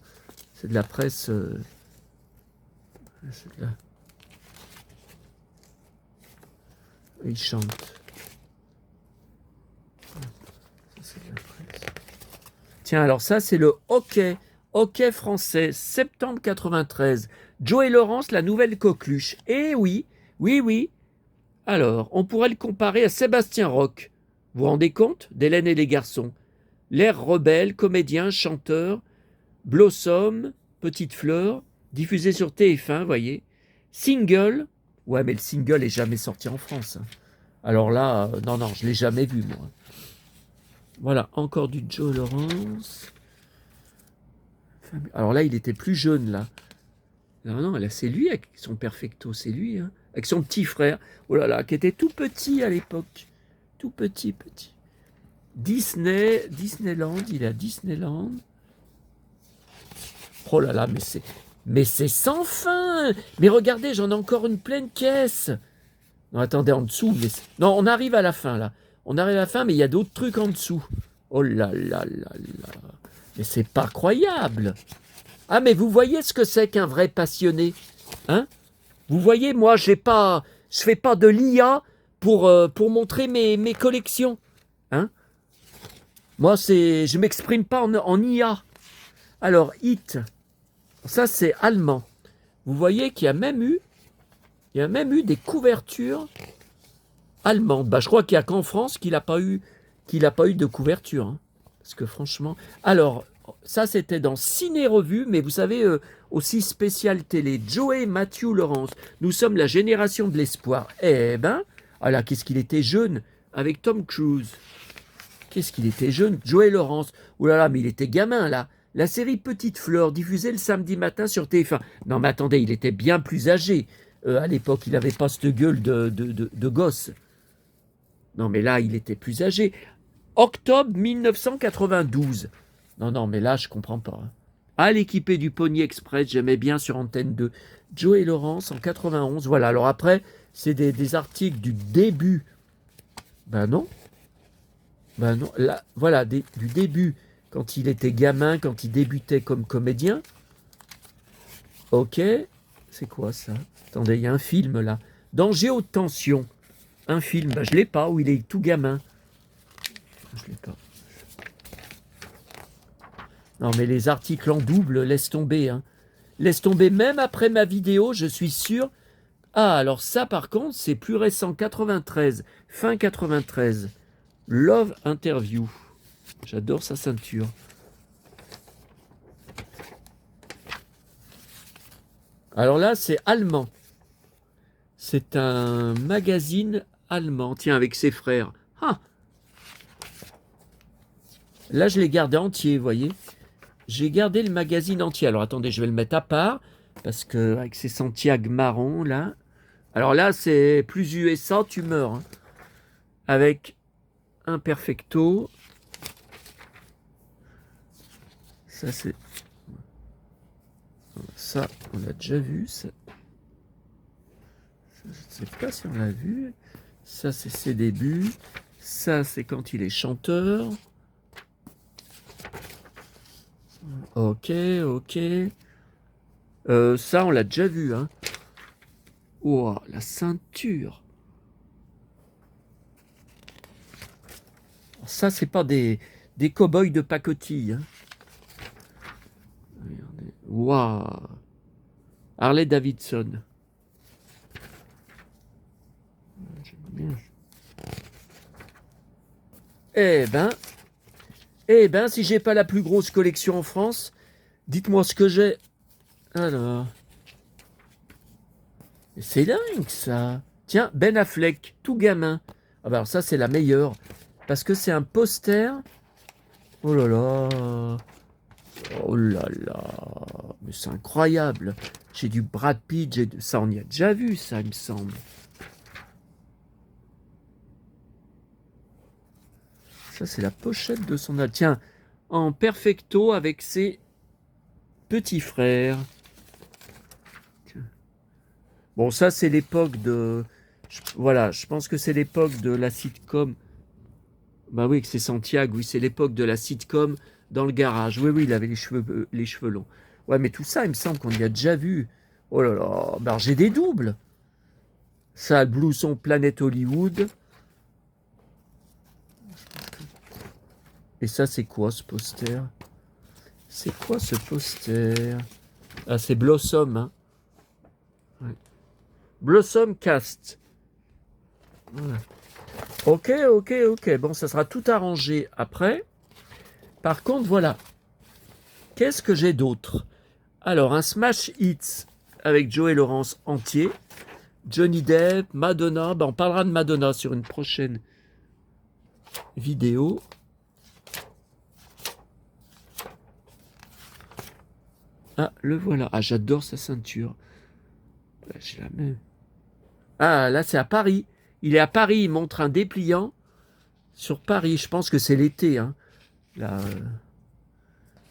C'est de la presse... c'est de la... Il chante. Ça, c'est de la presse. Tiens, alors ça, c'est le hockey. Hockey français, septembre 93. Joey Lawrence, la nouvelle coqueluche. Eh oui, oui. Alors, on pourrait le comparer à Sébastien Roch. Vous vous rendez compte d'Hélène et les garçons? L'air rebelle, comédien, chanteur, Blossom, Petite Fleur, diffusé sur TF1, voyez. Single. Ouais, mais le single est jamais sorti en France. Alors là, non, je l'ai jamais vu, moi. Voilà, encore du Joe Lawrence. Alors là, il était plus jeune, là. Non, là, c'est lui avec son perfecto, c'est lui, hein. Avec son petit frère, oh là là, qui était tout petit à l'époque. Tout petit. Disneyland, il est à Disneyland. Oh là là, mais c'est sans fin. Mais regardez, j'en ai encore une pleine caisse. Non, attendez, en dessous. Non, on arrive à la fin, là. On arrive à la fin, mais il y a d'autres trucs en dessous. Oh là là. Mais c'est pas croyable. Ah, mais vous voyez ce que c'est qu'un vrai passionné, hein? Vous voyez, moi, je fais pas de l'IA pour montrer mes collections. Hein? Moi, je m'exprime pas en IA. Alors, Hit, ça c'est allemand. Vous voyez qu'il y a même eu des couvertures allemandes. Bah, je crois qu'il n'y a qu'en France qu'il n'a pas eu de couverture. Hein. Parce que franchement... Alors, ça c'était dans Ciné Revue, mais vous savez, aussi spécial télé. Joey Matthew Lawrence. Nous sommes la génération de l'espoir. Eh ben, voilà, qu'est-ce qu'il était jeune avec Tom Cruise. Qu'est-ce qu'il était jeune, Joey Lawrence. Oh là là, mais il était gamin là. La série Petite Fleur, diffusée le samedi matin sur TF1. Non mais attendez, il était bien plus âgé. À l'époque, il n'avait pas cette gueule de gosse. Non mais là, il était plus âgé. Octobre 1992. Non, mais là, je comprends pas. Hein. À l'équipé du Pony Express, j'aimais bien sur Antenne 2. Joey Laurence en 91. Voilà, alors après, c'est des articles du début. Ben non. Ben non. Là, voilà, du début, quand il était gamin, quand il débutait comme comédien. Ok. C'est quoi ça? Attendez, il y a un film là. Danger haute tension. Un film. Ben, je l'ai pas, où il est tout gamin. Je l'ai pas. Non, mais les articles en double, laisse tomber. Hein. Laisse tomber, même après ma vidéo, je suis sûr. Ah, alors ça, par contre, c'est plus récent, 93, fin 93. Love Interview. J'adore sa ceinture. Alors là, c'est allemand. C'est un magazine allemand. Tiens, avec ses frères. Ah. Là, je l'ai gardé entier, vous voyez. J'ai gardé le magazine entier. Alors attendez, je vais le mettre à part. Parce que avec ces Santiago marron, là. Alors là, c'est plus USA, tu meurs. Hein. Avec un perfecto. Ça, c'est... Ça, on l'a déjà vu. Ça... Je ne sais pas si on l'a vu. Ça, c'est ses débuts. Ça, c'est quand il est chanteur. Ok, ok. Ça, on l'a déjà vu. Hein. Oh, la ceinture. Ça, c'est pas des cow-boys de pacotille. Hein. Regardez. Waouh. Harley Davidson. Eh ben, si j'ai pas la plus grosse collection en France, dites-moi ce que j'ai. Alors. C'est dingue, ça. Tiens, Ben Affleck, tout gamin. Ah bah alors ça, c'est la meilleure. Parce que c'est un poster. Oh là là. Oh là là. Mais c'est incroyable. J'ai du Brad Pitt, ça, on y a déjà vu, ça, il me semble. Ça, c'est la pochette de son album. Tiens, en perfecto avec ses petits frères. Tiens. Bon, ça, c'est l'époque de... Voilà, je pense que c'est l'époque de la sitcom. Bah oui, que c'est Santiago, oui, c'est l'époque de la sitcom dans le garage. Oui, oui, il avait les cheveux longs. Ouais, mais tout ça, il me semble qu'on y a déjà vu. Oh là là, bah j'ai des doubles. Ça, le blouson Planète Hollywood. Et ça, c'est quoi ce poster? C'est quoi ce poster? Ah, c'est Blossom. Hein. Ouais. Blossom Cast. Voilà. Ok, ok, ok. Bon, ça sera tout arrangé après. Par contre, voilà. Qu'est-ce que j'ai d'autre? Alors, un Smash Hits avec Joey Laurence entier. Johnny Depp, Madonna. Ben, on parlera de Madonna sur une prochaine vidéo. Ah, le voilà. Ah, j'adore sa ceinture. J'ai la même. Ah, là, c'est à Paris. Il est à Paris. Il montre un dépliant sur Paris. Je pense que c'est l'été. Hein. Là,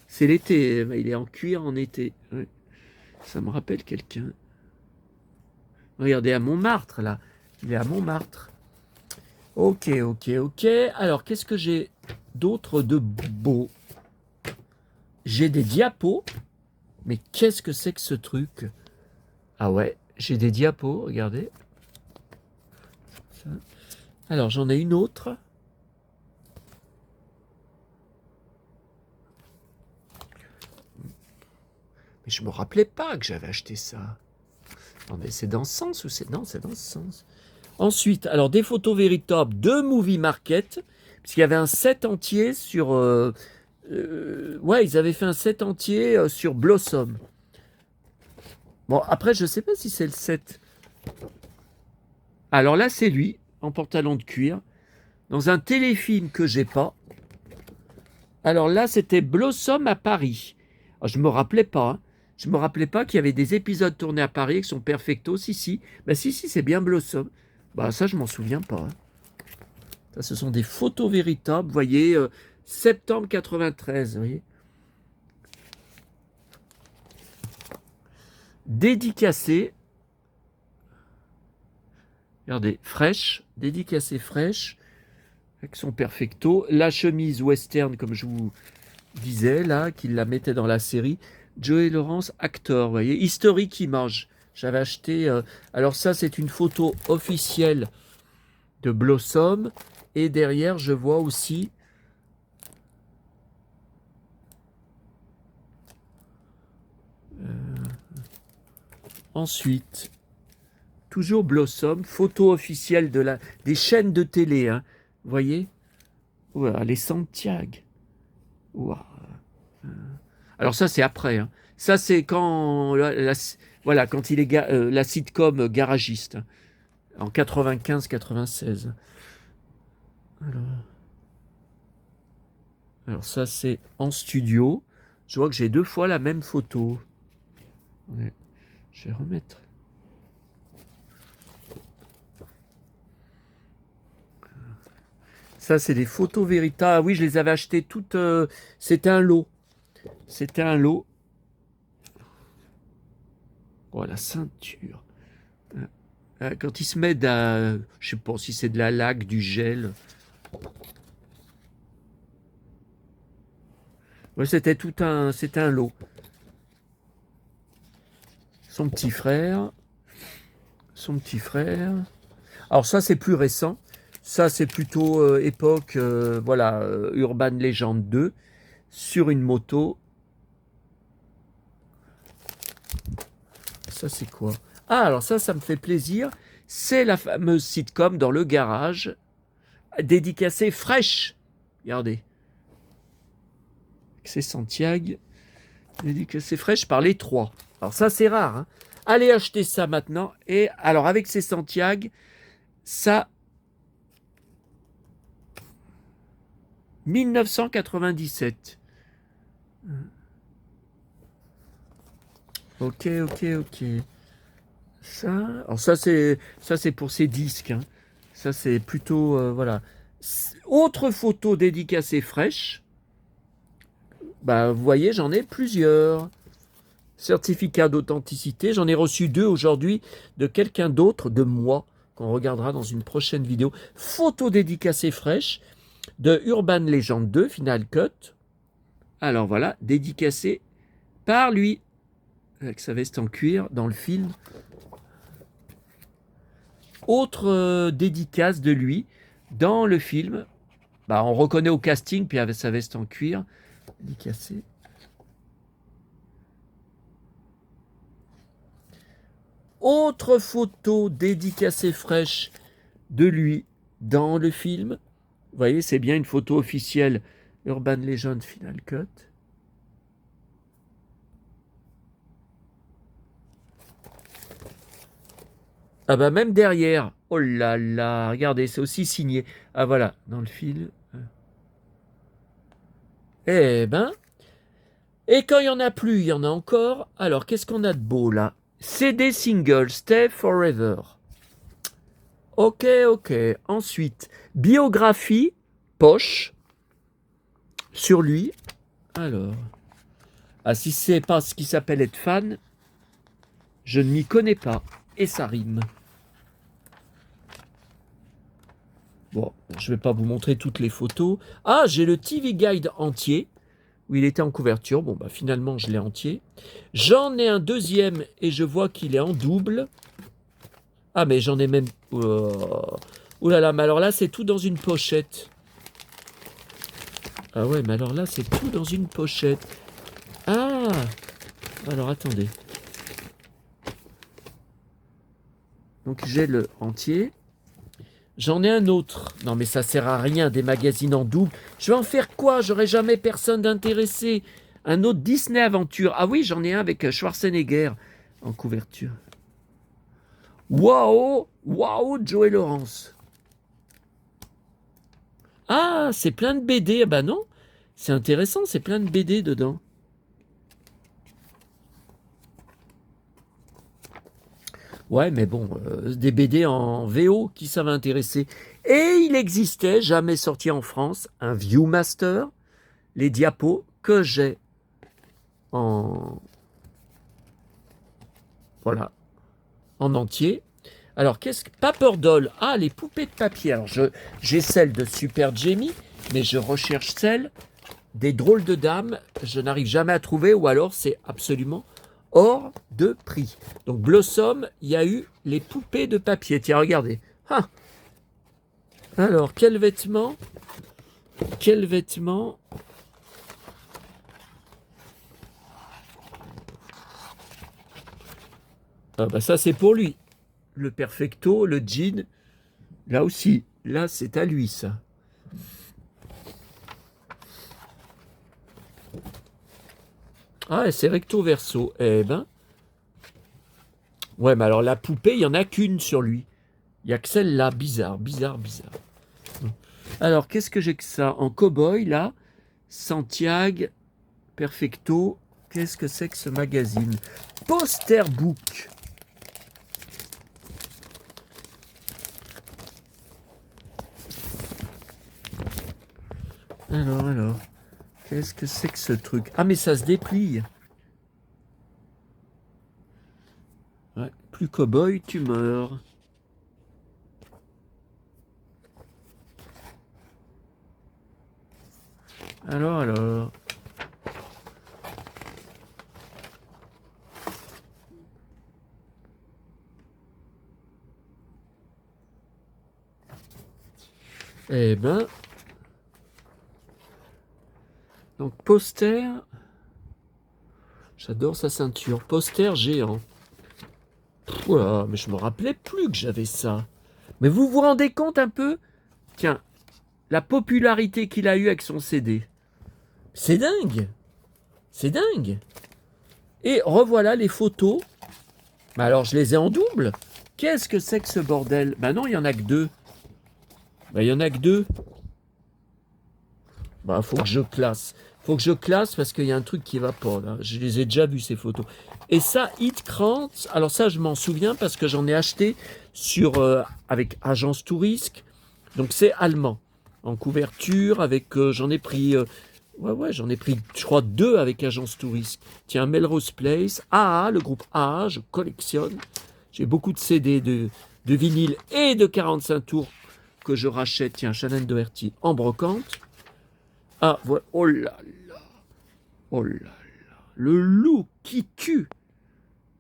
c'est l'été. Il est en cuir en été. Ouais. Ça me rappelle quelqu'un. Regardez, à Montmartre, là. Il est à Montmartre. Ok, ok, ok. Alors, qu'est-ce que j'ai d'autre de beau? J'ai des diapos. Mais qu'est-ce que c'est que ce truc? Ah ouais, j'ai des diapos, regardez. Ça. Alors, j'en ai une autre. Mais je me rappelais pas que j'avais acheté ça. Attendez, c'est dans ce sens ou c'est... Non, c'est dans ce sens. Ensuite, alors des photos véritables de Movie Market, puisqu'il y avait un set entier sur... ouais, ils avaient fait un set entier sur Blossom. Bon, après, je sais pas si c'est le set. Alors là, c'est lui, en pantalon de cuir, dans un téléfilm que j'ai pas. Alors là, c'était Blossom à Paris. Alors, je me rappelais pas. Hein. Je me rappelais pas qu'il y avait des épisodes tournés à Paris avec son perfecto. Si, si. Bah si, si, c'est bien Blossom. Bah ça, je m'en souviens pas. Hein. Ça, ce sont des photos véritables. Vous voyez, septembre 93, vous voyez. dédicacée. Regardez, fraîche, dédicacée fraîche, avec son perfecto. La chemise western, comme je vous disais, là, qu'il la mettait dans la série. Joey Lawrence, acteur, vous voyez, Historic Image. J'avais acheté... alors ça, c'est une photo officielle de Blossom. Et derrière, je vois aussi... ensuite... toujours Blossom, photo officielle des chaînes de télé, hein. Vous voyez? Voilà, les Santiago. Ouah. Alors ça, c'est après, hein. Ça, c'est quand, voilà, quand il est la sitcom Garagiste, hein, en 95-96. Alors ça, c'est en studio. Je vois que j'ai 2 fois la même photo. Ouais. Je vais remettre. Ça, c'est des photos véritables. Ah oui, je les avais achetées toutes. C'était un lot. C'était un lot. Oh, la ceinture. Quand il se met je sais pas si c'est de la laque, du gel. Ouais, c'était un lot. Son petit frère. Son petit frère. Alors ça, c'est plus récent. Ça, c'est plutôt époque, voilà, Urban Legend 2, sur une moto. Ça, c'est quoi? Ah, alors ça me fait plaisir. C'est la fameuse sitcom dans le garage, dédicacée fraîche. Regardez. C'est Santiago, dédicacée fraîche par les 3. Alors ça, c'est rare, hein. Allez acheter ça maintenant. Et alors, avec ces Santiago, ça... 1997. Ok. Alors ça c'est pour ces disques, hein. Ça c'est plutôt voilà. Autre photo dédicacée fraîche. Bah vous voyez, j'en ai plusieurs. Certificat d'authenticité, j'en ai reçu 2 aujourd'hui de quelqu'un d'autre, de moi, qu'on regardera dans une prochaine vidéo. Photo dédicacée fraîche de Urban Legend 2 Final Cut. Alors voilà, dédicacée par lui, avec sa veste en cuir dans le film. Autre dédicace de lui dans le film. Bah, on reconnaît au casting, puis avec sa veste en cuir. Dédicacée. Autre photo dédicacée fraîche de lui dans le film. Vous voyez, c'est bien une photo officielle Urban Legend Final Cut. Ah bah même derrière. Oh là là, regardez, c'est aussi signé. Ah voilà, dans le film. Eh ben, et quand il n'y en a plus, il y en a encore. Alors, qu'est-ce qu'on a de beau là? CD single, Stay Forever. Ok. Ensuite, biographie, poche, sur lui. Alors, si c'est pas ce qui s'appelle être fan, je ne m'y connais pas. Et ça rime. Bon, je ne vais pas vous montrer toutes les photos. Ah, j'ai le TV Guide entier, où il était en couverture. Bon, bah finalement, je l'ai entier. J'en ai un deuxième, et je vois qu'il est en double. Ah, mais j'en ai même... Ouh là là, mais alors là, c'est tout dans une pochette. Ah ouais, mais alors là, c'est tout dans une pochette. Ah! Alors, attendez. Donc, j'ai le entier. J'en ai un autre. Non, mais ça sert à rien, des magazines en double. Je vais en faire quoi? J'aurai jamais personne d'intéressé. Un autre Disney Aventure. Ah oui, j'en ai un avec Schwarzenegger en couverture. Waouh, Joey Lawrence. Ah, c'est plein de BD. Ah bah non, c'est intéressant, c'est plein de BD dedans. Ouais, mais bon, des BD en VO, qui ça va intéresser? Et il existait, jamais sorti en France, un Viewmaster, les diapos que j'ai en Voilà, en entier. Alors, qu'est-ce que... Paperdol. Ah, les poupées de papier. Alors, j'ai celle de Super Jamie, mais je recherche celle des drôles de dames. Je n'arrive jamais à trouver, ou alors c'est absolument hors de prix. Donc, Blossom, il y a eu les poupées de papier. Tiens, regardez. Ah. Alors, quel vêtement? Quel vêtement? Ah bah ça, c'est pour lui. Le perfecto, le jean, là aussi. Là, c'est à lui, ça. Ah, et c'est recto verso. Eh ben. Ouais, mais alors la poupée, il n'y en a qu'une sur lui. Il n'y a que celle-là. Bizarre, bizarre, bizarre. Alors, qu'est-ce que j'ai que ça? En cow-boy, là. Santiago, perfecto. Qu'est-ce que c'est que ce magazine? Poster book. Alors. Qu'est-ce que c'est que ce truc? Ah, mais ça se déplie. Ouais, plus cow-boy, tu meurs. Alors. Eh ben. Donc, poster. J'adore sa ceinture. Poster géant. Voilà, mais je me rappelais plus que j'avais ça. Mais vous vous rendez compte un peu? Tiens, la popularité qu'il a eue avec son CD. C'est dingue. C'est dingue. Et revoilà les photos. Mais alors, je les ai en double. Qu'est-ce que c'est que ce bordel? Ben non, il y en a que deux. Ben, il y en a que deux. Ben, faut que je classe. Faut que je classe parce qu'il y a un truc qui va pas, là. Je les ai déjà vus, ces photos. Et ça, Hitkrantz, alors ça, je m'en souviens parce que j'en ai acheté avec Agence Tourisque. Donc, c'est allemand. En couverture, avec... j'en ai pris... j'en ai pris, je crois, 2 avec Agence Tourisque. Tiens, Melrose Place, AA, le groupe AA, je collectionne. J'ai beaucoup de CD de vinyle et de 45 tours que je rachète. Tiens, Shannon Doherty en brocante. Ah, voilà. Oh là là. Oh là là. Le loup qui tue.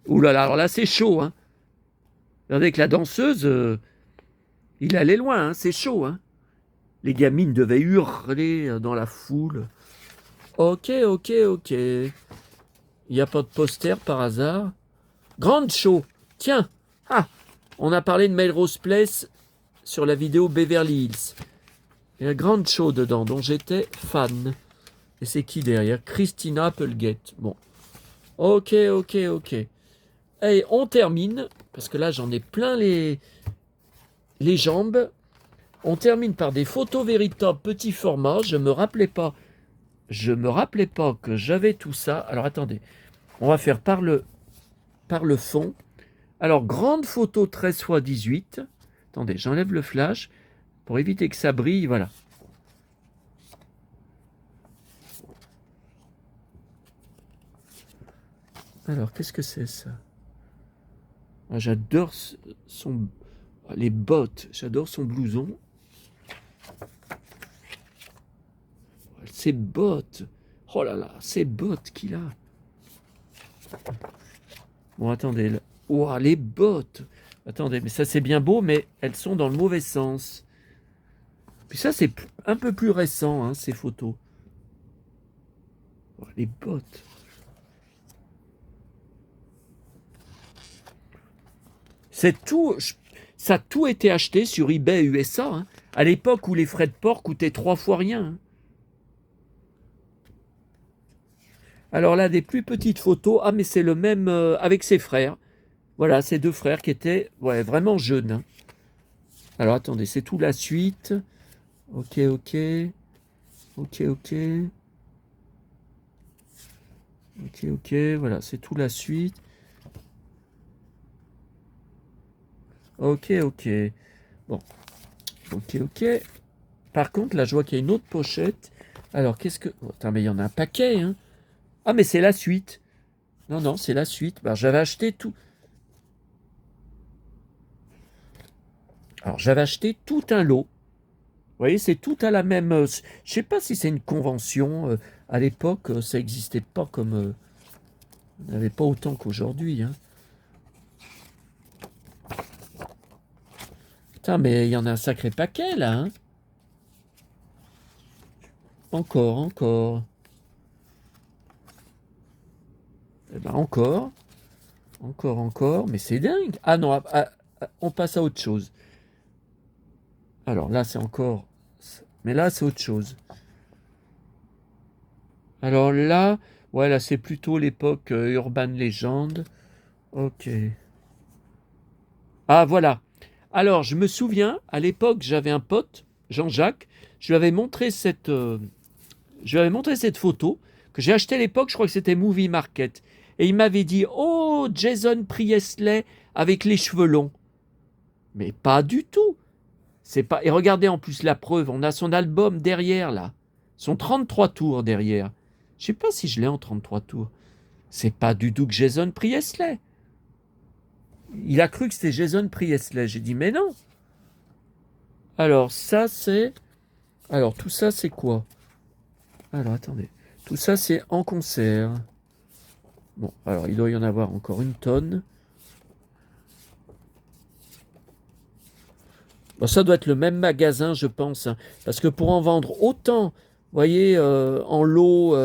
Ouh là là, alors là, c'est chaud, hein. Avec la danseuse, il allait loin, hein, c'est chaud, hein. Les gamines devaient hurler dans la foule. Ok. Il n'y a pas de poster par hasard. Grande show. Tiens. Ah, on a parlé de Melrose Place sur la vidéo Beverly Hills. Il y a Grande show dedans, dont j'étais fan. Et c'est qui derrière? Christina Applegate. Bon. Ok. Et on termine, parce que là j'en ai plein les jambes. On termine par des photos véritables petit format. Je me rappelais pas que j'avais tout ça. Alors attendez, on va faire par le fond. Alors grande photo 13x18. Attendez, j'enlève le flash pour éviter que ça brille. Voilà. Alors qu'est-ce que c'est ça? Ah, j'adore les bottes. J'adore son blouson. Ces bottes. Oh là là, ces bottes qu'il a. Bon, attendez. Oh, les bottes. Attendez, mais ça c'est bien beau, mais elles sont dans le mauvais sens. Puis ça, c'est un peu plus récent, hein, ces photos. Oh, les bottes. C'est tout. Ça a tout été acheté sur eBay USA, hein, à l'époque où les frais de port coûtaient 3 fois rien. Hein. Alors là, des plus petites photos. Ah, mais c'est le même avec ses frères. Voilà, ces 2 frères qui étaient vraiment jeunes. Hein. Alors attendez, c'est tout la suite. Ok. Voilà, c'est tout la suite. Ok. Bon. Ok. Par contre, là, je vois qu'il y a une autre pochette. Alors, qu'est-ce que... Oh, attends, mais il y en a un paquet, hein. Ah, mais c'est la suite. Non, c'est la suite. Bah, j'avais acheté tout. Alors, j'avais acheté tout un lot. Vous voyez, c'est tout à la même. Je sais pas si c'est une convention. À l'époque, ça n'existait pas comme. Il n'y avait pas autant qu'aujourd'hui. Hein. Putain, mais il y en a un sacré paquet là. Hein. Encore, encore. Eh ben encore, encore. Mais c'est dingue. Ah non, on passe à autre chose. Alors là, c'est encore. Mais là, c'est autre chose. Alors là, ouais, là, c'est plutôt l'époque Urban Legend. Ok. Ah, voilà. Alors, je me souviens, à l'époque, j'avais un pote, Jean-Jacques, je lui avais montré cette photo que j'ai achetée à l'époque, je crois que c'était Movie Market. Et il m'avait dit, oh, Jason Priestley avec les cheveux longs. Mais pas du tout. C'est pas. Et regardez en plus la preuve, on a son album derrière là. Son 33 tours derrière. Je sais pas si je l'ai en 33 tours. C'est pas du tout que Jason Priestley. Il a cru que c'était Jason Priestley. J'ai dit mais non. Alors ça c'est. Alors tout ça c'est quoi? Alors attendez. Tout ça c'est en concert. Bon, alors il doit y en avoir encore une tonne. Bon, ça doit être le même magasin, je pense. Hein, parce que pour en vendre autant, vous voyez, en lot.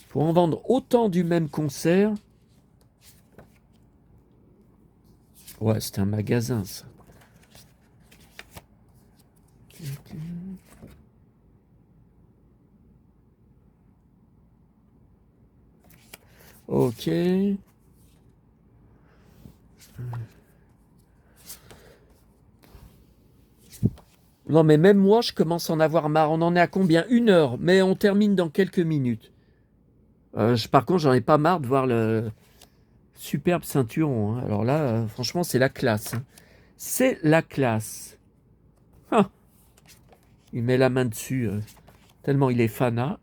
Pour en vendre autant du même concert. Ouais, c'est un magasin, ça. Ok. Non, mais même moi, je commence à en avoir marre. On en est à combien? 1 heure, mais on termine dans quelques minutes. Par contre, j'en ai pas marre de voir le superbe ceinturon. Hein. Alors là, franchement, c'est la classe. Hein. C'est la classe. Ah, il met la main dessus, tellement il est fanat.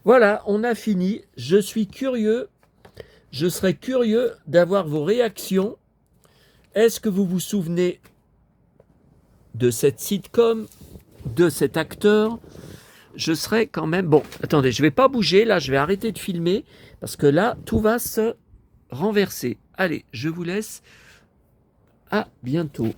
Voilà, on a fini. Je suis curieux. Je serais curieux d'avoir vos réactions. Est-ce que vous vous souvenez de cette sitcom, de cet acteur? Je serais quand même... Bon, attendez, je ne vais pas bouger. Là, je vais arrêter de filmer parce que là, tout va se renverser. Allez, je vous laisse. À bientôt.